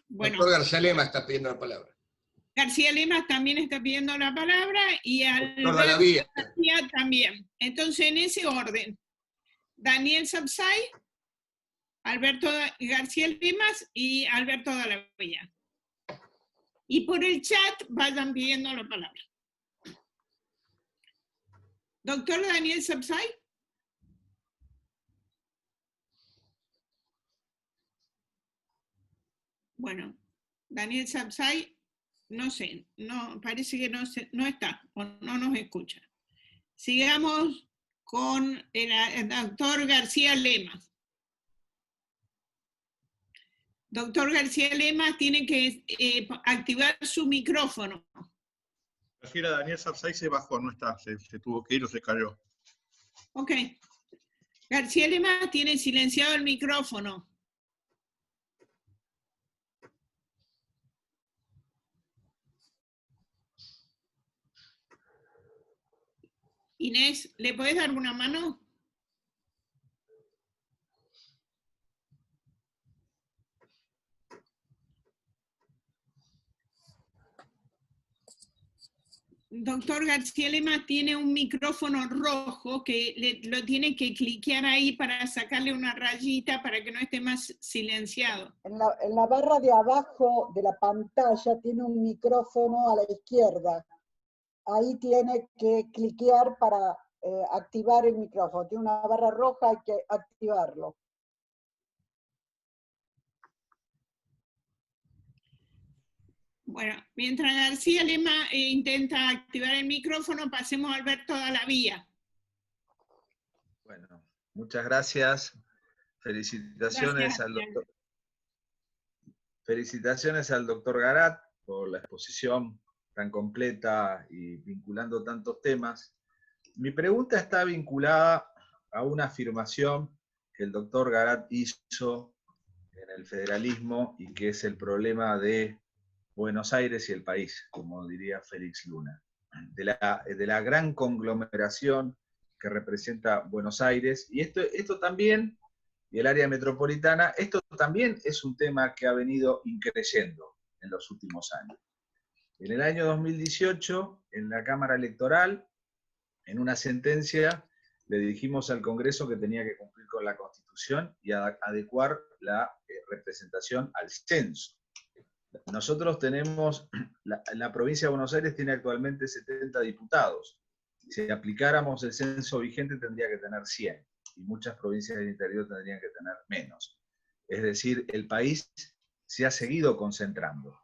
bueno. Doctor García Lema está pidiendo la palabra. García Lema también está pidiendo la palabra y Alberto García también. Entonces, en ese orden, Daniel Sapsay, Alberto García Lemas y Alberto Dallavilla. Y por el chat vayan pidiendo la palabra. Doctor Daniel Sapsay. Bueno, Daniel Sapsay, no sé, no, parece que no está o no nos escucha. Sigamos con el doctor García Lemas. Doctor García Lemas tiene que activar su micrófono. Refiere a Daniel Sapsay, se bajó, no está, se tuvo que ir o se cayó. Ok. García Lemas tiene silenciado el micrófono. Inés, ¿le podés dar una mano? Doctor García Lema tiene un micrófono rojo que lo tiene que cliquear ahí para sacarle una rayita para que no esté más silenciado. En la barra de abajo de la pantalla tiene un micrófono a la izquierda. Ahí tiene que cliquear para activar el micrófono. Tiene una barra roja, hay que activarlo. Bueno, mientras García Lema intenta activar el micrófono, pasemos a Alberto Dallavilla. Bueno, muchas gracias. Felicitaciones al doctor Garat por la exposición tan completa y vinculando tantos temas. Mi pregunta está vinculada a una afirmación que el doctor Garat hizo en el federalismo y que es el problema de Buenos Aires y el país, como diría Félix Luna, de la gran conglomeración que representa Buenos Aires, y esto también, y el área metropolitana, esto también es un tema que ha venido increciendo en los últimos años. En el año 2018, en la Cámara Electoral, en una sentencia, le dijimos al Congreso que tenía que cumplir con la Constitución y adecuar la representación al censo. Nosotros tenemos, la provincia de Buenos Aires tiene actualmente 70 diputados. Si aplicáramos el censo vigente tendría que tener 100, y muchas provincias del interior tendrían que tener menos. Es decir, el país se ha seguido concentrando.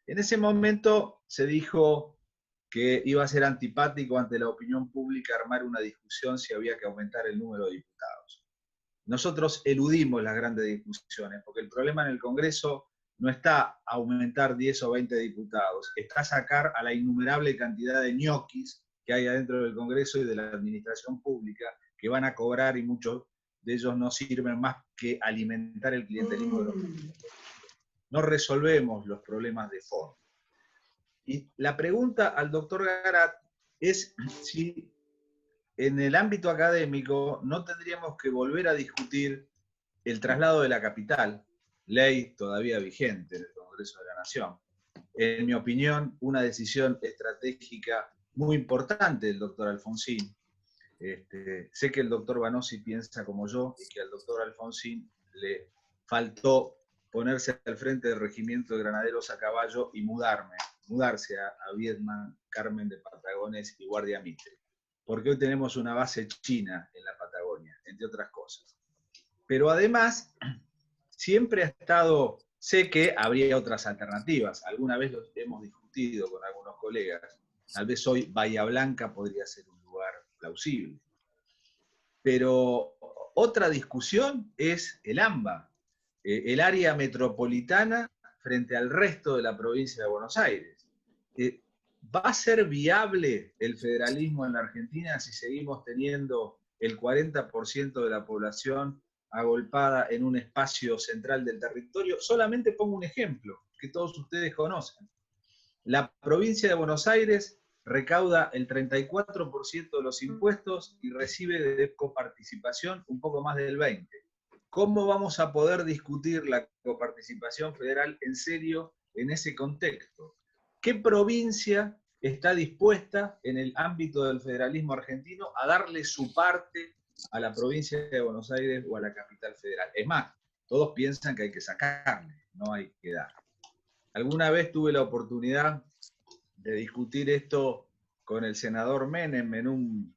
En ese momento se dijo que iba a ser antipático ante la opinión pública armar una discusión si había que aumentar el número de diputados. Nosotros eludimos las grandes discusiones, porque el problema en el Congreso no está aumentar 10 o 20 diputados, está sacar a la innumerable cantidad de ñoquis que hay adentro del Congreso y de la administración pública, que van a cobrar y muchos de ellos no sirven más que alimentar el clientelismo de los políticos. No resolvemos los problemas de fondo. Y la pregunta al doctor Garat es si en el ámbito académico no tendríamos que volver a discutir el traslado de la capital, ley todavía vigente en el Congreso de la Nación. En mi opinión, una decisión estratégica muy importante del doctor Alfonsín. Sé que el doctor Banossi piensa como yo y que al doctor Alfonsín le faltó ponerse al frente del regimiento de granaderos a caballo y mudarse a Viedma, Carmen de Patagones y Guardia Mitre. Porque hoy tenemos una base china en la Patagonia, entre otras cosas. Pero además, siempre ha estado, sé que habría otras alternativas, alguna vez lo hemos discutido con algunos colegas, tal vez hoy Bahía Blanca podría ser un lugar plausible. Pero otra discusión es el AMBA, el área metropolitana frente al resto de la provincia de Buenos Aires. ¿Va a ser viable el federalismo en la Argentina si seguimos teniendo el 40% de la población agolpada en un espacio central del territorio? Solamente pongo un ejemplo que todos ustedes conocen. La provincia de Buenos Aires recauda el 34% de los impuestos y recibe de coparticipación un poco más del 20%. ¿Cómo vamos a poder discutir la coparticipación federal en serio en ese contexto? ¿Qué provincia está dispuesta en el ámbito del federalismo argentino a darle su parte a la provincia de Buenos Aires o a la capital federal? Es más, todos piensan que hay que sacarle, no hay que dar. Alguna vez tuve la oportunidad de discutir esto con el senador Menem en un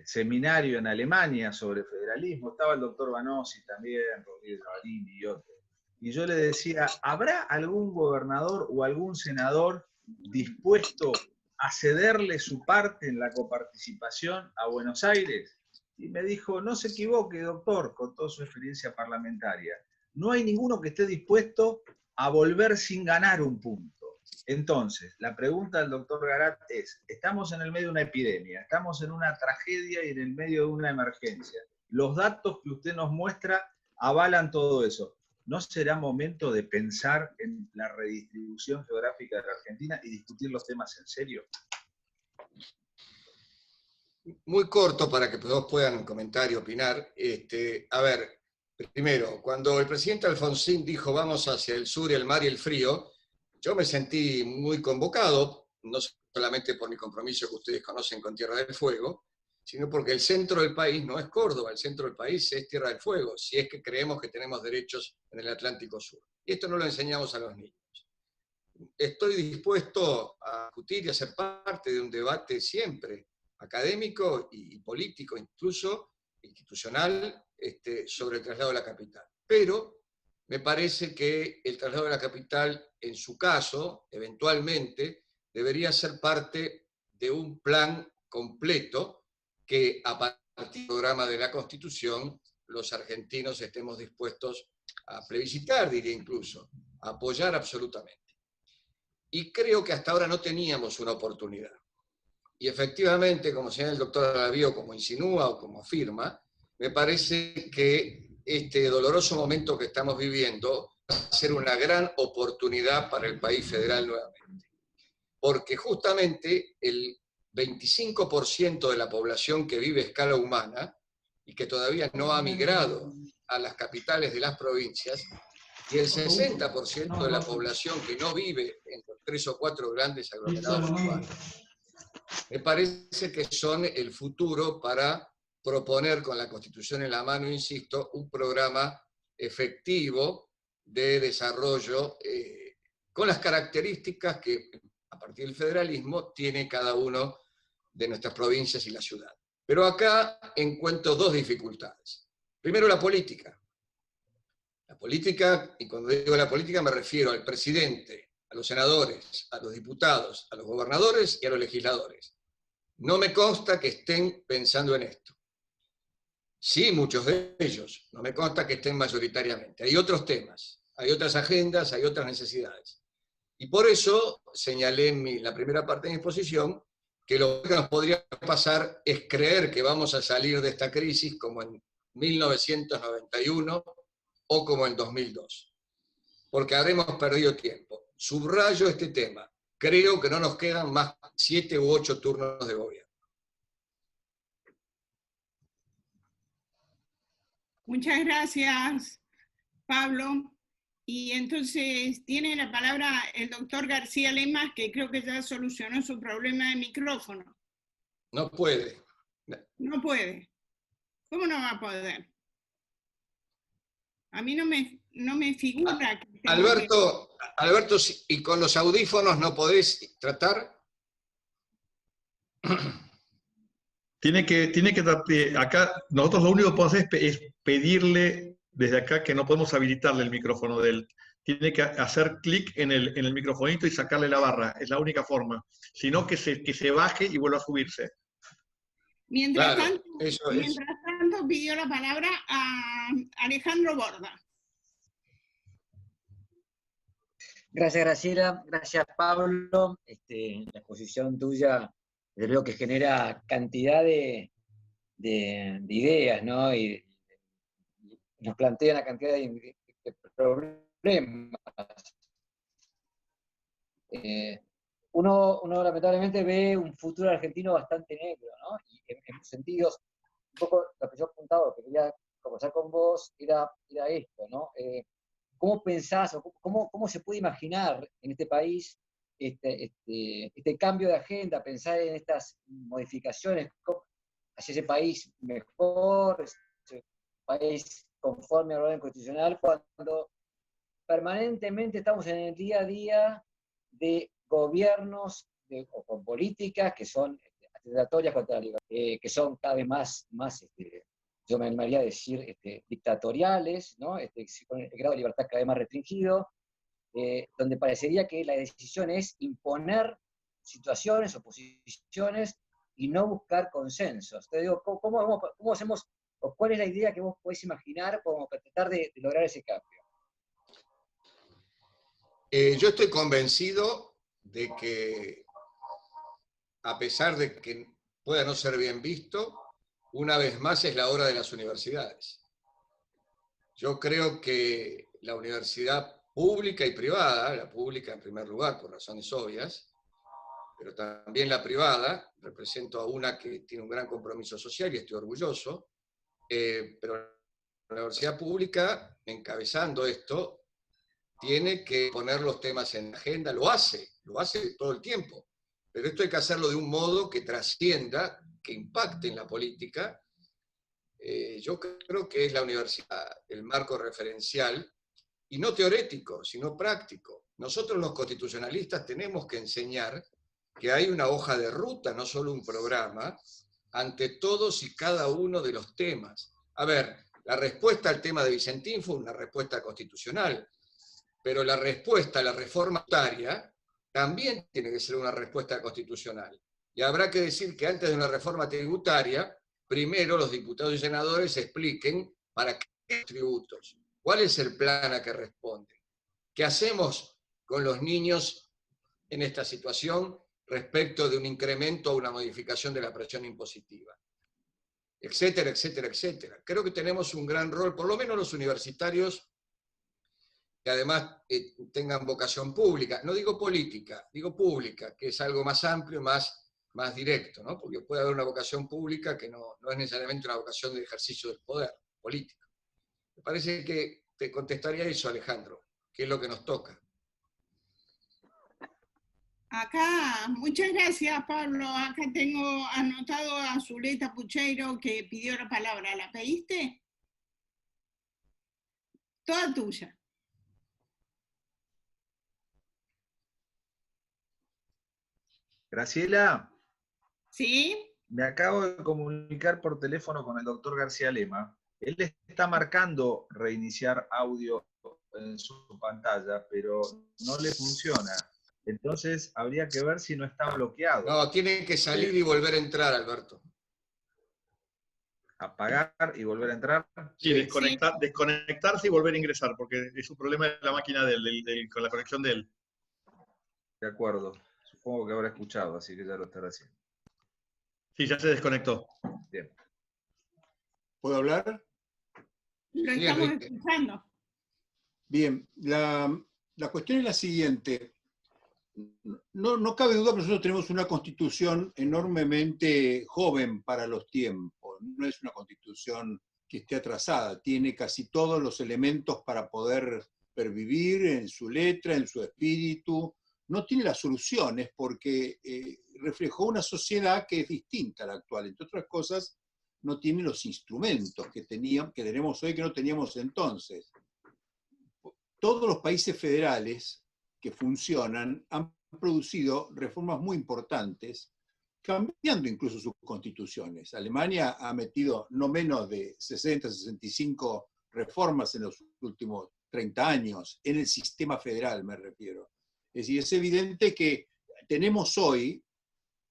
seminario en Alemania sobre federalismo. Estaba el doctor Banossi también, Rodríguez Gavarini y otros. Y yo le decía, ¿habrá algún gobernador o algún senador dispuesto a cederle su parte en la coparticipación a Buenos Aires? Y me dijo, no se equivoque, doctor, con toda su experiencia parlamentaria. No hay ninguno que esté dispuesto a volver sin ganar un punto. Entonces, la pregunta del doctor Garat es, estamos en el medio de una epidemia, estamos en una tragedia y en el medio de una emergencia. Los datos que usted nos muestra avalan todo eso. ¿No será momento de pensar en la redistribución geográfica de la Argentina y discutir los temas en serio? Muy corto para que todos puedan comentar y opinar. A ver, primero, cuando el presidente Alfonsín dijo vamos hacia el sur, el mar y el frío, yo me sentí muy convocado, no solamente por mi compromiso que ustedes conocen con Tierra del Fuego, sino porque el centro del país no es Córdoba, el centro del país es Tierra del Fuego, si es que creemos que tenemos derechos en el Atlántico Sur. Y esto no lo enseñamos a los niños. Estoy dispuesto a discutir y a ser parte de un debate siempre académico y político, incluso institucional, sobre el traslado de la capital. Pero me parece que el traslado de la capital, en su caso, eventualmente, debería ser parte de un plan completo que a partir del programa de la Constitución los argentinos estemos dispuestos a plebiscitar, diría incluso, a apoyar absolutamente. Y creo que hasta ahora no teníamos una oportunidad. Y efectivamente, como señala el doctor Aravío, como insinúa o como afirma, me parece que este doloroso momento que estamos viviendo va a ser una gran oportunidad para el país federal nuevamente. Porque justamente el 25% de la población que vive a escala humana y que todavía no ha migrado a las capitales de las provincias, y el 60% de la población que no vive en los 3 o 4 grandes aglomerados urbanos, me parece que son el futuro para proponer con la Constitución en la mano, insisto, un programa efectivo de desarrollo con las características que a partir del federalismo tiene cada uno de nuestras provincias y la ciudad. Pero acá encuentro dos dificultades. Primero, la política. La política, y cuando digo la política me refiero al presidente, a los senadores, a los diputados, a los gobernadores y a los legisladores. No me consta que estén pensando en esto. Sí, muchos de ellos. No me consta que estén mayoritariamente. Hay otros temas, hay otras agendas, hay otras necesidades. Y por eso señalé en la primera parte de mi exposición que lo que nos podría pasar es creer que vamos a salir de esta crisis como en 1991 o como en 2002. Porque habremos perdido tiempo. Subrayo este tema. Creo que no nos quedan más 7 u 8 turnos de gobierno. Muchas gracias, Pablo. Y entonces tiene la palabra el doctor García Lemas, que creo que ya solucionó su problema de micrófono. No puede. No puede. ¿Cómo no va a poder? A mí no me figura que Alberto, ¿y con los audífonos no podés tratar? Tiene que acá, nosotros lo único que podemos hacer es pedirle desde acá que no podemos habilitarle el micrófono de él. Tiene que hacer clic en el microfonito y sacarle la barra. Es la única forma. Si no, que se baje y vuelva a subirse. Mientras tanto, pidió la palabra a Alejandro Borda. Gracias, Graciela. Gracias, Pablo. La exposición tuya, desde luego que genera cantidad de ideas, ¿no? Y nos plantea una cantidad de problemas. Uno lamentablemente ve un futuro argentino bastante negro, ¿no? Y en muchos sentidos, un poco lo que yo apuntaba, que quería conversar con vos, era esto, ¿no? ¿Cómo pensás, o cómo se puede imaginar en este país este cambio de agenda, pensar en estas modificaciones hacia ese país mejor, ese país conforme al orden constitucional, cuando permanentemente estamos en el día a día de gobiernos o con políticas que son atentatorias contra la libertad, que son cada vez más yo me animaría a decir, dictatoriales, ¿no? Con el grado de libertad cada vez más restringido, donde parecería que la decisión es imponer situaciones o posiciones y no buscar consensos. Te digo, ¿cómo hacemos, o cuál es la idea que vos podés imaginar como para tratar de lograr ese cambio? Yo estoy convencido de que, a pesar de que pueda no ser bien visto, una vez más es la hora de las universidades. Yo creo que la universidad pública y privada, la pública en primer lugar por razones obvias, pero también la privada, represento a una que tiene un gran compromiso social y estoy orgulloso, pero la universidad pública, encabezando esto, tiene que poner los temas en agenda, lo hace todo el tiempo, pero esto hay que hacerlo de un modo que trascienda, que impacte en la política. Yo creo que es la universidad el marco referencial, y no teórico, sino práctico. Nosotros los constitucionalistas tenemos que enseñar que hay una hoja de ruta, no solo un programa, ante todos y cada uno de los temas. A ver, la respuesta al tema de Vicentín fue una respuesta constitucional, pero la respuesta a la reforma tributaria también tiene que ser una respuesta constitucional. Y habrá que decir que antes de una reforma tributaria, primero los diputados y senadores expliquen para qué tributos, cuál es el plan a que responde, qué hacemos con los niños en esta situación respecto de un incremento o una modificación de la presión impositiva, etcétera, etcétera, etcétera. Creo que tenemos un gran rol, por lo menos los universitarios, que además tengan vocación pública. No digo política, digo pública, que es algo más amplio, más directo, ¿no? Porque puede haber una vocación pública que no es necesariamente una vocación de ejercicio del poder político. Me parece que te contestaría eso, Alejandro, que es lo que nos toca. Acá, muchas gracias, Pablo. Acá tengo anotado a Zuleta Pucheiro que pidió la palabra. ¿La pediste? Toda tuya. Graciela. ¿Sí? Me acabo de comunicar por teléfono con el doctor García Lema. Él está marcando reiniciar audio en su pantalla, pero no le funciona. Entonces habría que ver si no está bloqueado. No, tiene que salir y volver a entrar, Alberto. apagar y volver a entrar. Sí, desconectarse y volver a ingresar, porque es un problema de la máquina con la conexión de él. De acuerdo. Supongo que habrá escuchado, así que ya lo estará haciendo. Sí, ya se desconectó. Bien. ¿Puedo hablar? Lo Sí, estamos Enrique. escuchando. Bien, la cuestión es la siguiente. No cabe duda que nosotros tenemos una constitución enormemente joven para los tiempos. No es una constitución que esté atrasada. Tiene casi todos los elementos para poder pervivir en su letra, en su espíritu. No tiene las soluciones porque reflejó una sociedad que es distinta a la actual. Entre otras cosas, no tiene los instrumentos que tenemos hoy que no teníamos entonces. Todos los países federales que funcionan han producido reformas muy importantes, cambiando incluso sus constituciones. Alemania ha metido no menos de 60, 65 reformas en los últimos 30 años, en el sistema federal me refiero. Es decir, es evidente que tenemos hoy,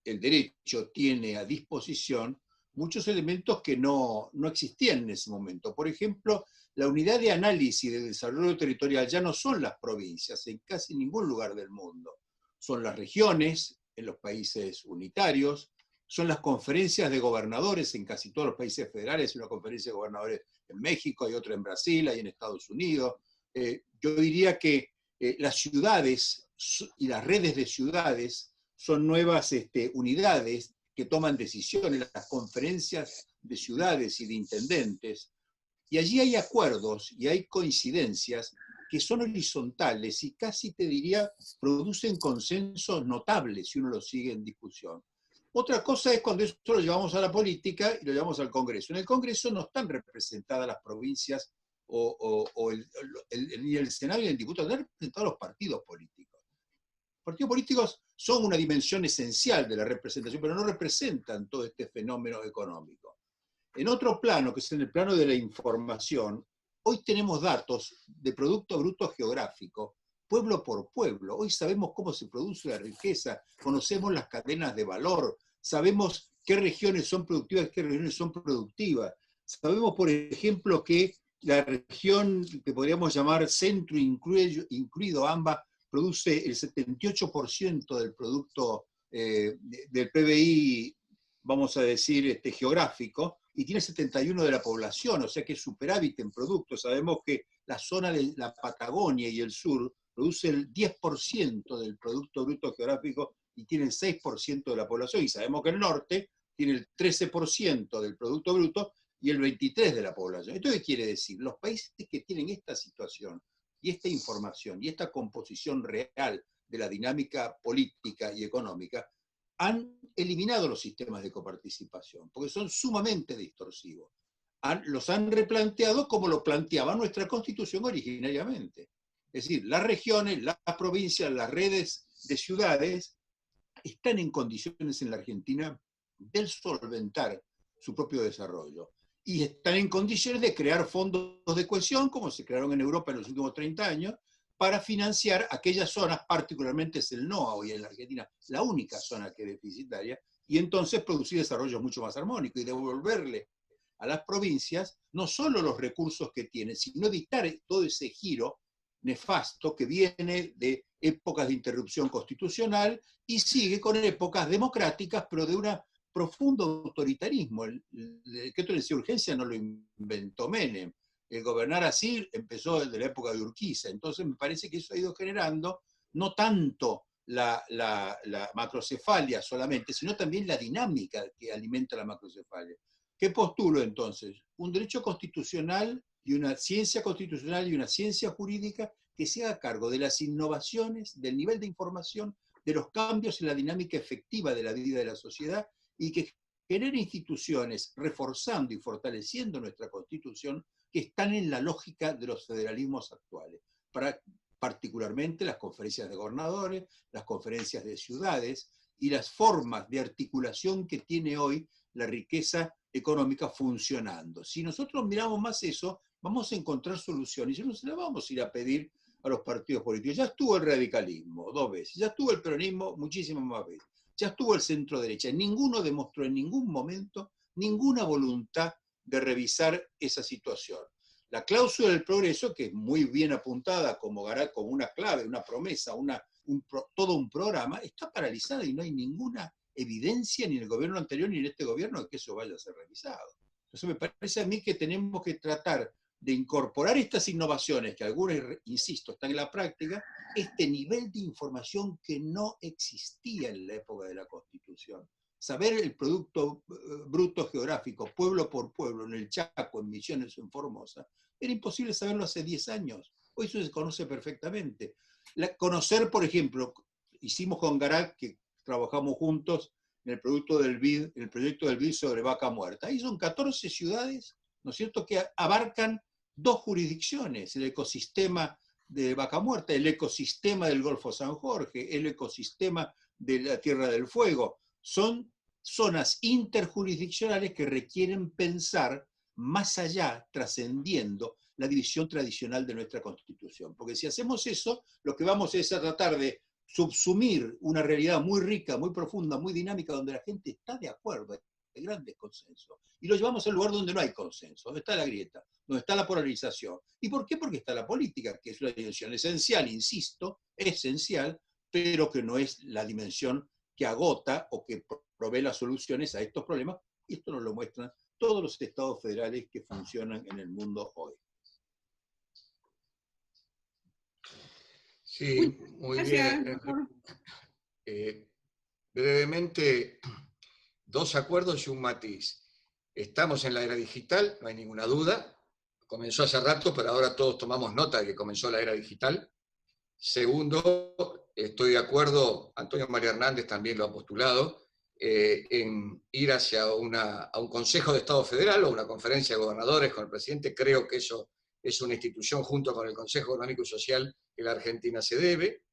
el derecho tiene a disposición muchos elementos que no existían en ese momento. Por ejemplo, la unidad de análisis de desarrollo territorial ya no son las provincias en casi ningún lugar del mundo. Son las regiones en los países unitarios, son las conferencias de gobernadores en casi todos los países federales, una conferencia de gobernadores en México, hay otra en Brasil, hay en Estados Unidos. Yo diría que las ciudades y las redes de ciudades son nuevas unidades que toman decisiones, las conferencias de ciudades y de intendentes, y allí hay acuerdos y hay coincidencias que son horizontales y casi te diría producen consensos notables si uno lo sigue en discusión. Otra cosa es cuando esto lo llevamos a la política y lo llevamos al Congreso. En el Congreso no están representadas las provincias ni el Senado ni el diputado, están representados los partidos políticos. Los partidos políticos son una dimensión esencial de la representación, pero no representan todo este fenómeno económico. En otro plano, que es en el plano de la información, hoy tenemos datos de Producto Bruto Geográfico, pueblo por pueblo. Hoy sabemos cómo se produce la riqueza, conocemos las cadenas de valor, sabemos qué regiones son productivas, qué regiones son productivas. Sabemos, por ejemplo, que la región que podríamos llamar centro incluido AMBA produce el 78% del producto del PBI, vamos a decir, geográfico, y tiene 71% de la población, o sea que es superávit en productos. Sabemos que la zona de la Patagonia y el sur produce el 10% del Producto Bruto Geográfico y tiene el 6% de la población, y sabemos que el norte tiene el 13% del Producto Bruto y el 23% de la población. ¿Esto qué quiere decir? Los países que tienen esta situación y esta información y esta composición real de la dinámica política y económica han eliminado los sistemas de coparticipación, porque son sumamente distorsivos. Los han replanteado como lo planteaba nuestra Constitución originariamente. Es decir, las regiones, las provincias, las redes de ciudades están en condiciones en la Argentina de solventar su propio desarrollo. Y están en condiciones de crear fondos de cohesión, como se crearon en Europa en los últimos 30 años, para financiar aquellas zonas, particularmente es el NOA hoy en la Argentina, la única zona que es deficitaria, y entonces producir desarrollos mucho más armónicos y devolverle a las provincias no solo los recursos que tienen, sino evitar todo ese giro nefasto que viene de épocas de interrupción constitucional y sigue con épocas democráticas, pero de un profundo autoritarismo. El decreto de necesidad de urgencia no lo inventó Menem. El gobernar así empezó desde la época de Urquiza. Entonces me parece que eso ha ido generando no tanto la macrocefalia solamente, sino también la dinámica que alimenta la macrocefalia. ¿Qué postulo entonces? Un derecho constitucional y una ciencia constitucional y una ciencia jurídica que se haga cargo de las innovaciones, del nivel de información, de los cambios en la dinámica efectiva de la vida de la sociedad y que genere instituciones reforzando y fortaleciendo nuestra Constitución que están en la lógica de los federalismos actuales, particularmente las conferencias de gobernadores, las conferencias de ciudades y las formas de articulación que tiene hoy la riqueza económica funcionando. Si nosotros miramos más eso, vamos a encontrar soluciones y no se las vamos a ir a pedir a los partidos políticos. Ya estuvo el radicalismo 2 veces, ya estuvo el peronismo muchísimas más veces, ya estuvo el centro derecha. Ninguno demostró en ningún momento ninguna voluntad de revisar esa situación. La cláusula del progreso, que es muy bien apuntada como una clave, una promesa, todo un programa, está paralizada y no hay ninguna evidencia ni en el gobierno anterior ni en este gobierno de que eso vaya a ser revisado. Entonces me parece a mí que tenemos que tratar de incorporar estas innovaciones, que algunas, insisto, están en la práctica, este nivel de información que no existía en la época de la Constitución. Saber el producto bruto geográfico, pueblo por pueblo, en el Chaco, en Misiones o en Formosa, era imposible saberlo hace 10 años. Hoy eso se conoce perfectamente. Conocer, por ejemplo, hicimos con Garat, que trabajamos juntos en el proyecto del BID sobre Vaca Muerta. Ahí son 14 ciudades, ¿no es cierto?, que abarcan 2 jurisdicciones, el ecosistema de Vaca Muerta, el ecosistema del Golfo San Jorge, el ecosistema de la Tierra del Fuego. Son zonas interjurisdiccionales que requieren pensar más allá, trascendiendo la división tradicional de nuestra Constitución. Porque si hacemos eso, lo que vamos es a tratar de subsumir una realidad muy rica, muy profunda, muy dinámica, donde la gente está de acuerdo, hay grandes consensos. Y lo llevamos al lugar donde no hay consenso, donde está la grieta, donde está la polarización. ¿Y por qué? Porque está la política, que es una dimensión esencial, insisto, esencial, pero que no es la dimensión que agota o que provee las soluciones a estos problemas, y esto nos lo muestran todos los estados federales que funcionan en el mundo hoy. Sí, muy bien. Brevemente, 2 acuerdos y un matiz. Estamos en la era digital, no hay ninguna duda. Comenzó hace rato, pero ahora todos tomamos nota de que comenzó la era digital. Segundo, estoy de acuerdo, Antonio María Hernández también lo ha postulado, en ir hacia un Consejo de Estado Federal o una conferencia de gobernadores con el presidente. Creo que eso es una institución junto con el Consejo Económico y Social que la Argentina se debe.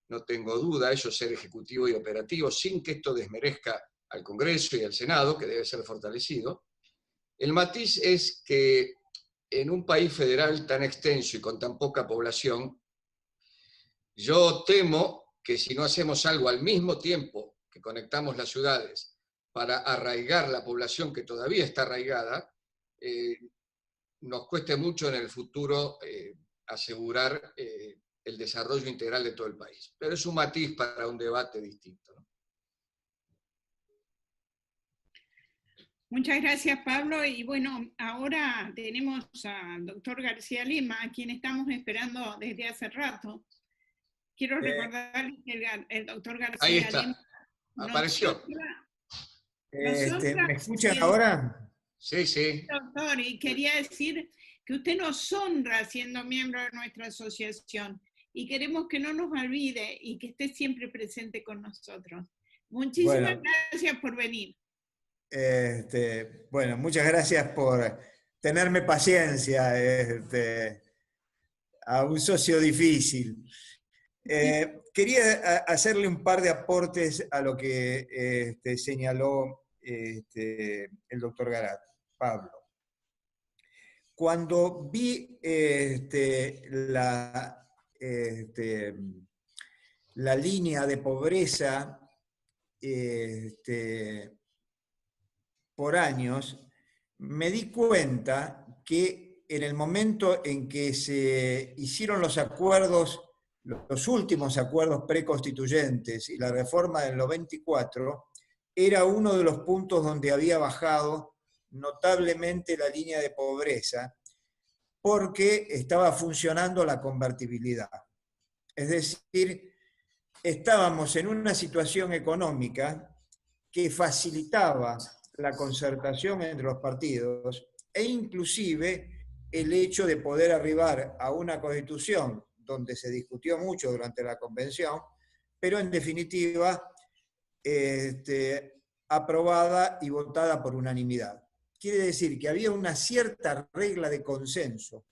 No tengo duda, eso es ser ejecutivo y operativo, sin que esto desmerezca al Congreso y al Senado, que debe ser fortalecido. El matiz es que en un país federal tan extenso y con tan poca población, yo temo que si no hacemos algo al mismo tiempo que conectamos las ciudades para arraigar la población que todavía está arraigada, nos cueste mucho en el futuro asegurar el desarrollo integral de todo el país. Pero es un matiz para un debate distinto, ¿no? Muchas gracias, Pablo. Y bueno, ahora tenemos al doctor García Lima, a quien estamos esperando desde hace rato. Quiero recordarles que el doctor García ahí está, Lima apareció. ¿Me escuchan ahora? Sí, sí. Doctor, y quería decir que usted nos honra siendo miembro de nuestra asociación y queremos que no nos olvide y que esté siempre presente con nosotros. Muchísimas gracias por venir. Bueno, muchas gracias por tenerme paciencia a un socio difícil. Quería hacerle un par de aportes a lo que señaló el doctor Garat, Pablo. Cuando vi la línea de pobreza por años, me di cuenta que en el momento en que se hicieron los acuerdos, los últimos acuerdos preconstituyentes y la reforma del 94, era uno de los puntos donde había bajado notablemente la línea de pobreza, porque estaba funcionando la convertibilidad. Es decir, estábamos en una situación económica que facilitaba la concertación entre los partidos e inclusive el hecho de poder arribar a una constitución donde se discutió mucho durante la convención, pero en definitiva aprobada y votada por unanimidad. Quiere decir que había una cierta regla de consenso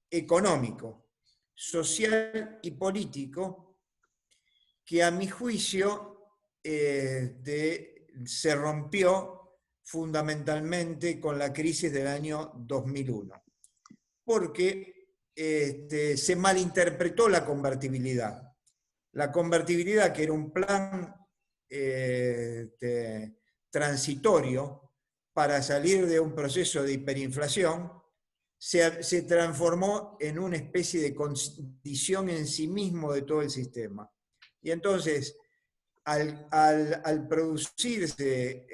económico, social y político que a mi juicio se rompió fundamentalmente con la crisis del año 2001, porque se malinterpretó la convertibilidad. La convertibilidad, que era un plan transitorio para salir de un proceso de hiperinflación, se transformó en una especie de condición en sí mismo de todo el sistema. Y entonces, al producirse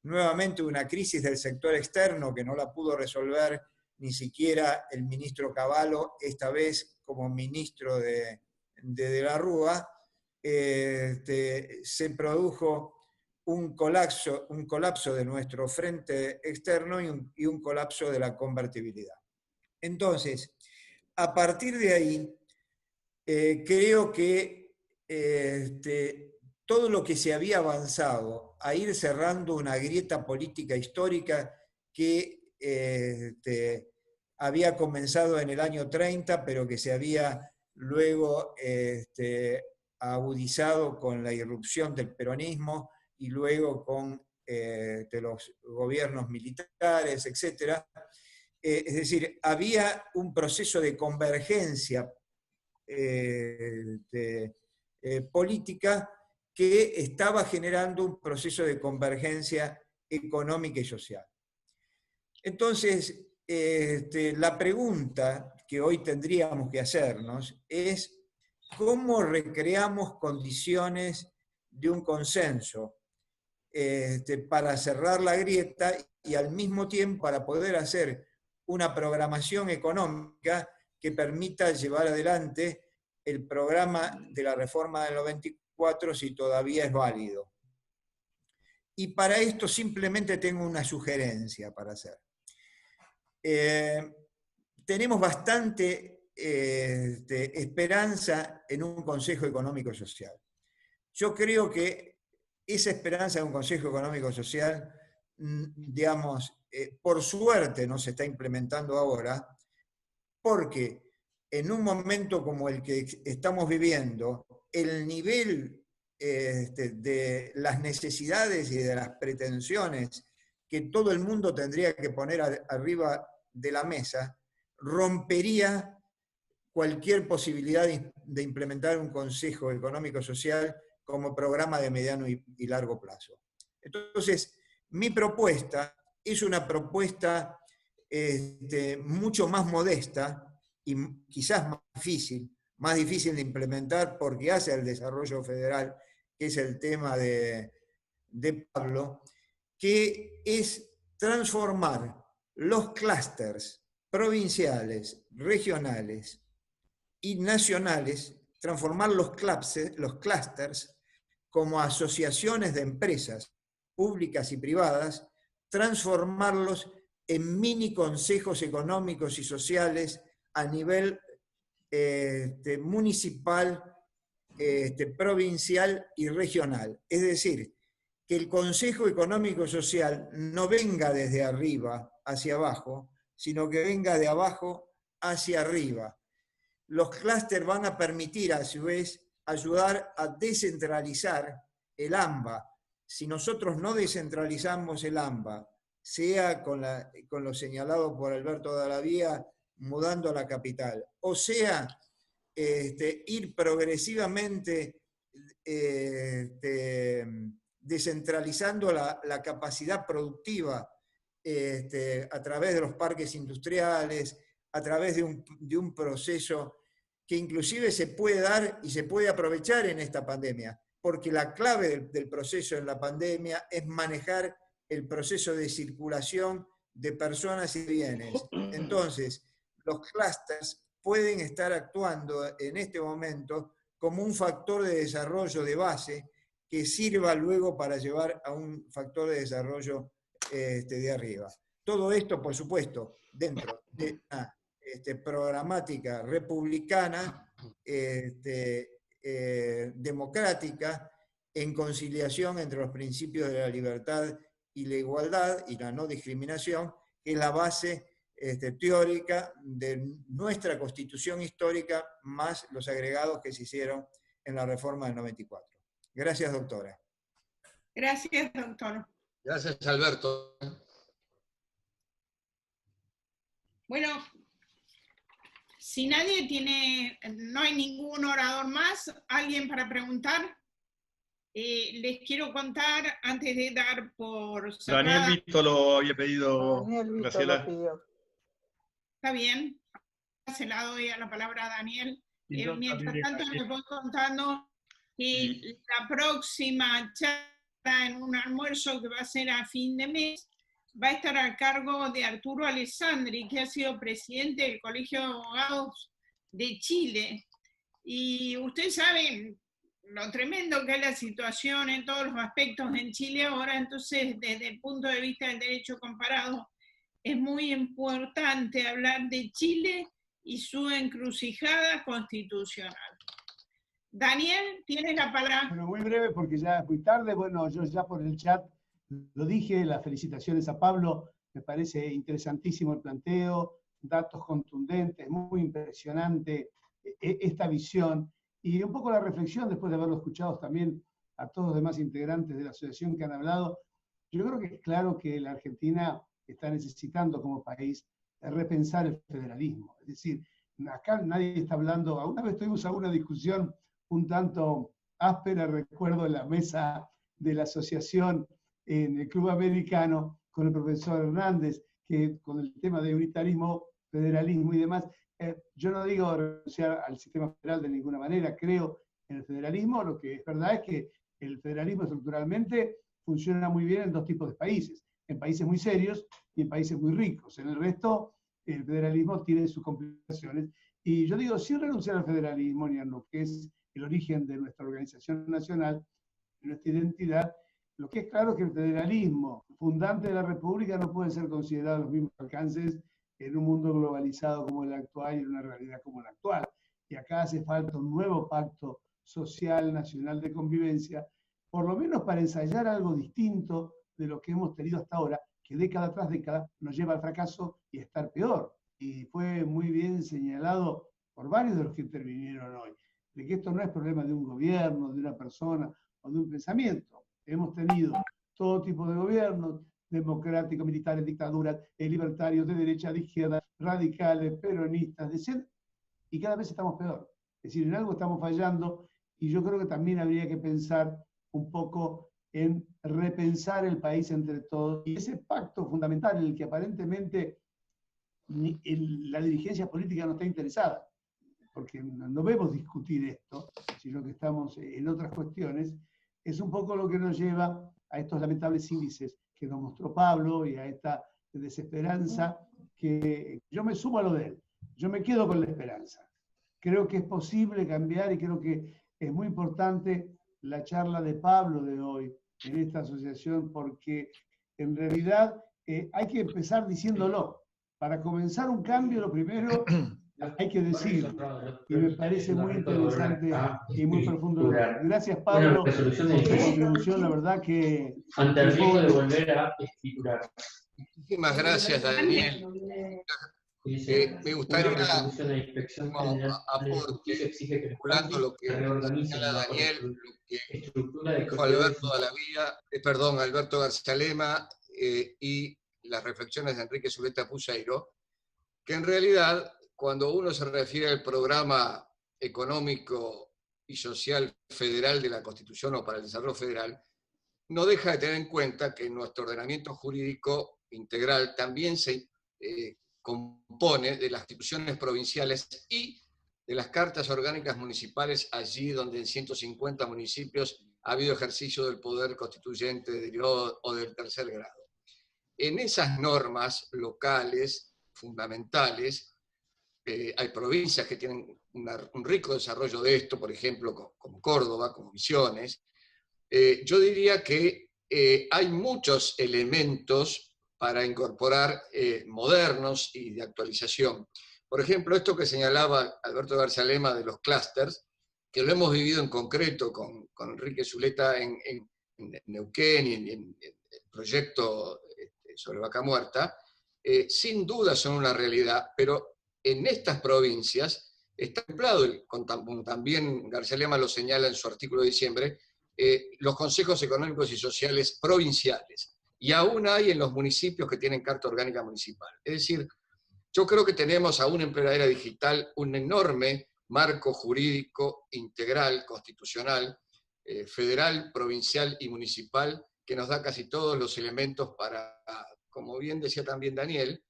nuevamente una crisis del sector externo que no la pudo resolver ni siquiera el ministro Cavallo, esta vez como ministro de la Rúa, se produjo un colapso de nuestro frente externo y un colapso de la convertibilidad. Entonces, a partir de ahí, creo que todo lo que se había avanzado a ir cerrando una grieta política histórica que había comenzado en el año 30, pero que se había luego agudizado con la irrupción del peronismo y luego con los gobiernos militares, etc. Es decir, había un proceso de convergencia política que estaba generando un proceso de convergencia económica y social. Entonces, la pregunta que hoy tendríamos que hacernos es cómo recreamos condiciones de un consenso para cerrar la grieta y al mismo tiempo para poder hacer una programación económica que permita llevar adelante el programa de la reforma del 94 si todavía es válido. Y para esto simplemente tengo una sugerencia para hacer. Tenemos bastante esperanza en un Consejo Económico Social. Yo creo que esa esperanza en un Consejo Económico Social, digamos, por suerte no se está implementando ahora, porque en un momento como el que estamos viviendo, el nivel de las necesidades y de las pretensiones que todo el mundo tendría que poner arriba de la mesa, rompería cualquier posibilidad de implementar un Consejo Económico Social como programa de mediano y largo plazo. Entonces, mi propuesta es una propuesta mucho más modesta y quizás más difícil de implementar porque hace al desarrollo federal, que es el tema de Pablo, que es transformar los clústeres provinciales, regionales y nacionales, transformar los clústeres como asociaciones de empresas públicas y privadas, transformarlos en mini consejos económicos y sociales a nivel municipal, provincial y regional. Es decir, que el Consejo Económico Social no venga desde arriba hacia abajo, sino que venga de abajo hacia arriba. Los clústeres van a permitir, a su vez, ayudar a descentralizar el AMBA. Si nosotros no descentralizamos el AMBA, sea con lo señalado por Alberto Dallavía, mudando a la capital, o sea, ir progresivamente descentralizando la capacidad productiva a través de los parques industriales, a través de un proceso que inclusive se puede dar y se puede aprovechar en esta pandemia, porque la clave del proceso en la pandemia es manejar el proceso de circulación de personas y bienes. Entonces, los clústeres pueden estar actuando en este momento como un factor de desarrollo de base que sirva luego para llevar a un factor de desarrollo de arriba. Todo esto, por supuesto, dentro de una programática republicana, democrática, en conciliación entre los principios de la libertad y la igualdad y la no discriminación, que es la base teórica de nuestra Constitución histórica, más los agregados que se hicieron en la reforma del 94. Gracias, doctora. Gracias, doctor. Gracias, Alberto. Bueno, si nadie no hay ningún orador más, ¿alguien para preguntar? Les quiero contar, antes de dar por cerrada... Daniel Vito lo había pedido, Daniel Vito Graciela. lo pidió. Está bien, se la doy a la palabra a Daniel. Y yo Mientras también, tanto Daniel. les voy contando que la próxima charla en un almuerzo que va a ser a fin de mes va a estar a cargo de Arturo Alessandri, que ha sido presidente del Colegio de Abogados de Chile. Y ustedes saben lo tremendo que es la situación en todos los aspectos en Chile ahora, entonces desde el punto de vista del derecho comparado es muy importante hablar de Chile y su encrucijada constitucional. Daniel, tienes la palabra. Bueno, muy breve porque ya es muy tarde. Bueno, yo ya por el chat lo dije, las felicitaciones a Pablo, me parece interesantísimo el planteo, datos contundentes, muy impresionante esta visión. Y un poco la reflexión, después de haberlo escuchado también a todos los demás integrantes de la asociación que han hablado, yo creo que es claro que la Argentina está necesitando como país repensar el federalismo. Es decir, acá nadie está hablando, alguna vez tuvimos alguna discusión un tanto áspera, recuerdo en la mesa de la asociación en el Club Americano con el profesor Hernández, que con el tema de unitarismo, federalismo y demás, yo no digo renunciar al sistema federal de ninguna manera, creo en el federalismo, lo que es verdad es que el federalismo estructuralmente funciona muy bien en dos tipos de países, en países muy serios y en países muy ricos. En el resto, el federalismo tiene sus complicaciones. Y yo digo, sin renunciar al federalismo ni a lo que es el origen de nuestra organización nacional, de nuestra identidad, lo que es claro es que el federalismo fundante de la República no puede ser considerado a los mismos alcances en un mundo globalizado como el actual y en una realidad como la actual. Y acá hace falta un nuevo pacto social nacional de convivencia, por lo menos para ensayar algo distinto de lo que hemos tenido hasta ahora, que década tras década nos lleva al fracaso y a estar peor. Y fue muy bien señalado por varios de los que intervinieron hoy, de que esto no es problema de un gobierno, de una persona o de un pensamiento. Hemos tenido todo tipo de gobiernos, democráticos, militares, dictaduras, libertarios, de derecha, de izquierda, radicales, peronistas, de centro, y cada vez estamos peor. Es decir, en algo estamos fallando, y yo creo que también habría que pensar un poco en repensar el país entre todos, y ese pacto fundamental en el que aparentemente la dirigencia política no está interesada, porque no vemos discutir esto, sino que estamos en otras cuestiones, es un poco lo que nos lleva a estos lamentables índices que nos mostró Pablo y a esta desesperanza, que yo me sumo a lo de él, yo me quedo con la esperanza. Creo que es posible cambiar y creo que es muy importante la charla de Pablo de hoy en esta asociación, porque en realidad hay que empezar diciéndolo. Para comenzar un cambio, lo primero hay que decirlo. Y me parece muy interesante y muy profundo. Gracias, Pablo, por tu contribución. La verdad que... Ante el riesgo de volver a escriturar. Muchísimas gracias, Daniel. Me gustaría como aporte, vinculando lo que señala Daniel, lo que dijo Alberto Garzalema y las reflexiones de Enrique Zuleta Puseiro, que en realidad, cuando uno se refiere al programa económico y social federal de la Constitución o para el desarrollo federal, no deja de tener en cuenta que nuestro ordenamiento jurídico integral también se compone de las instituciones provinciales y de las cartas orgánicas municipales, allí donde en 150 municipios ha habido ejercicio del poder constituyente derivado o del tercer grado. En esas normas locales fundamentales, hay provincias que tienen un rico desarrollo de esto, por ejemplo, como Córdoba, como Misiones. Yo diría que hay muchos elementos para incorporar modernos y de actualización. Por ejemplo, esto que señalaba Alberto Garzalema de los clústeres, que lo hemos vivido en concreto con Enrique Zuleta en Neuquén y en el proyecto sobre Vaca Muerta, sin duda son una realidad, pero en estas provincias está templado, como también Garzalema lo señala en su artículo de diciembre, los consejos económicos y sociales provinciales. Y aún hay en los municipios que tienen carta orgánica municipal. Es decir, yo creo que tenemos aún en plena era digital un enorme marco jurídico integral, constitucional, federal, provincial y municipal, que nos da casi todos los elementos para, como bien decía también Daniel,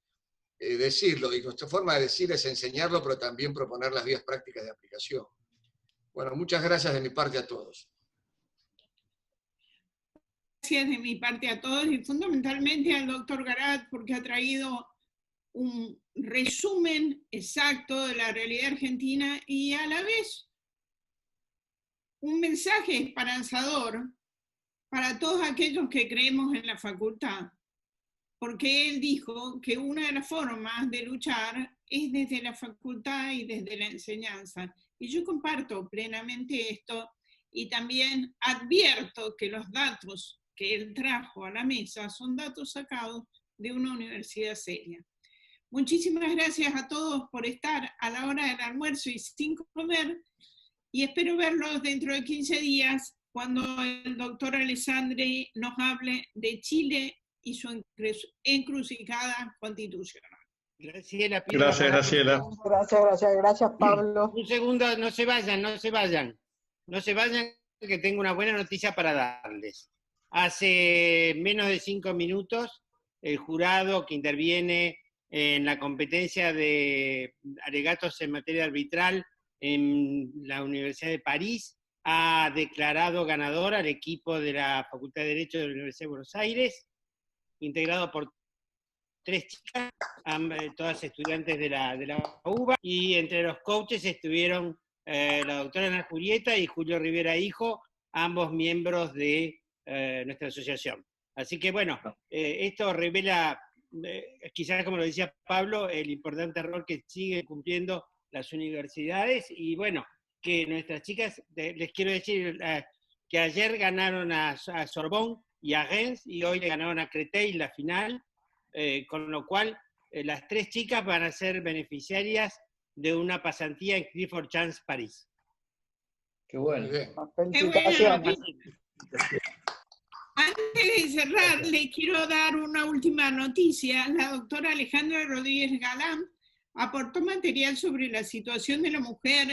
decirlo. Y nuestra forma de decir es enseñarlo, pero también proponer las vías prácticas de aplicación. Bueno, muchas gracias de mi parte a todos. Gracias de mi parte a todos y fundamentalmente al doctor Garat porque ha traído un resumen exacto de la realidad argentina y a la vez un mensaje esperanzador para todos aquellos que creemos en la facultad, porque él dijo que una de las formas de luchar es desde la facultad y desde la enseñanza. Y yo comparto plenamente esto y también advierto que los datos que él trajo a la mesa son datos sacados de una universidad seria. Muchísimas gracias a todos por estar a la hora del almuerzo y sin comer, y espero verlos dentro de 15 días cuando el doctor Alessandri nos hable de Chile y su encrucijada constitucional. Graciela, gracias, Graciela. Gracias, Pablo. Un segundo, no se vayan, que tengo una buena noticia para darles. Hace menos de 5 minutos, el jurado que interviene en la competencia de alegatos en materia arbitral en la Universidad de París ha declarado ganador al equipo de la Facultad de Derecho de la Universidad de Buenos Aires, integrado por 3 chicas, todas estudiantes de la UBA, y entre los coaches estuvieron la doctora Ana Julieta y Julio Rivera Hijo, ambos miembros de nuestra asociación. Así que bueno, esto revela, quizás como lo decía Pablo, el importante rol que siguen cumpliendo las universidades, y bueno, que nuestras chicas, les quiero decir que ayer ganaron a Sorbonne y a Rennes, y hoy le ganaron a Créteil la final, con lo cual las 3 chicas van a ser beneficiarias de una pasantía en Clifford Chance París. Qué bueno. Felicitaciones. Antes de cerrar, les quiero dar una última noticia. La doctora Alejandra Rodríguez Galán aportó material sobre la situación de la mujer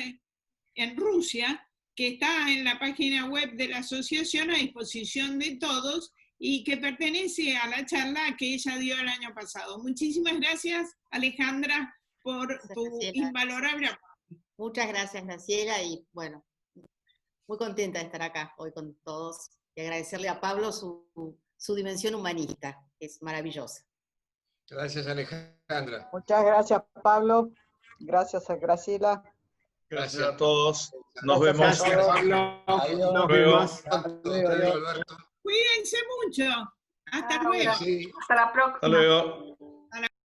en Rusia, que está en la página web de la asociación a disposición de todos y que pertenece a la charla que ella dio el año pasado. Muchísimas gracias, Alejandra, por tu invalorable aporte. Muchas gracias, Graciela, y bueno, muy contenta de estar acá hoy con todos y agradecerle a Pablo su dimensión humanista, que es maravillosa. Gracias, Alejandra. Muchas gracias, Pablo. Gracias a Graciela. Gracias a todos. Nos Gracias vemos. a todos. Adiós. Nos vemos. Cuídense mucho. Hasta luego. Sí. Hasta la próxima. Hasta luego.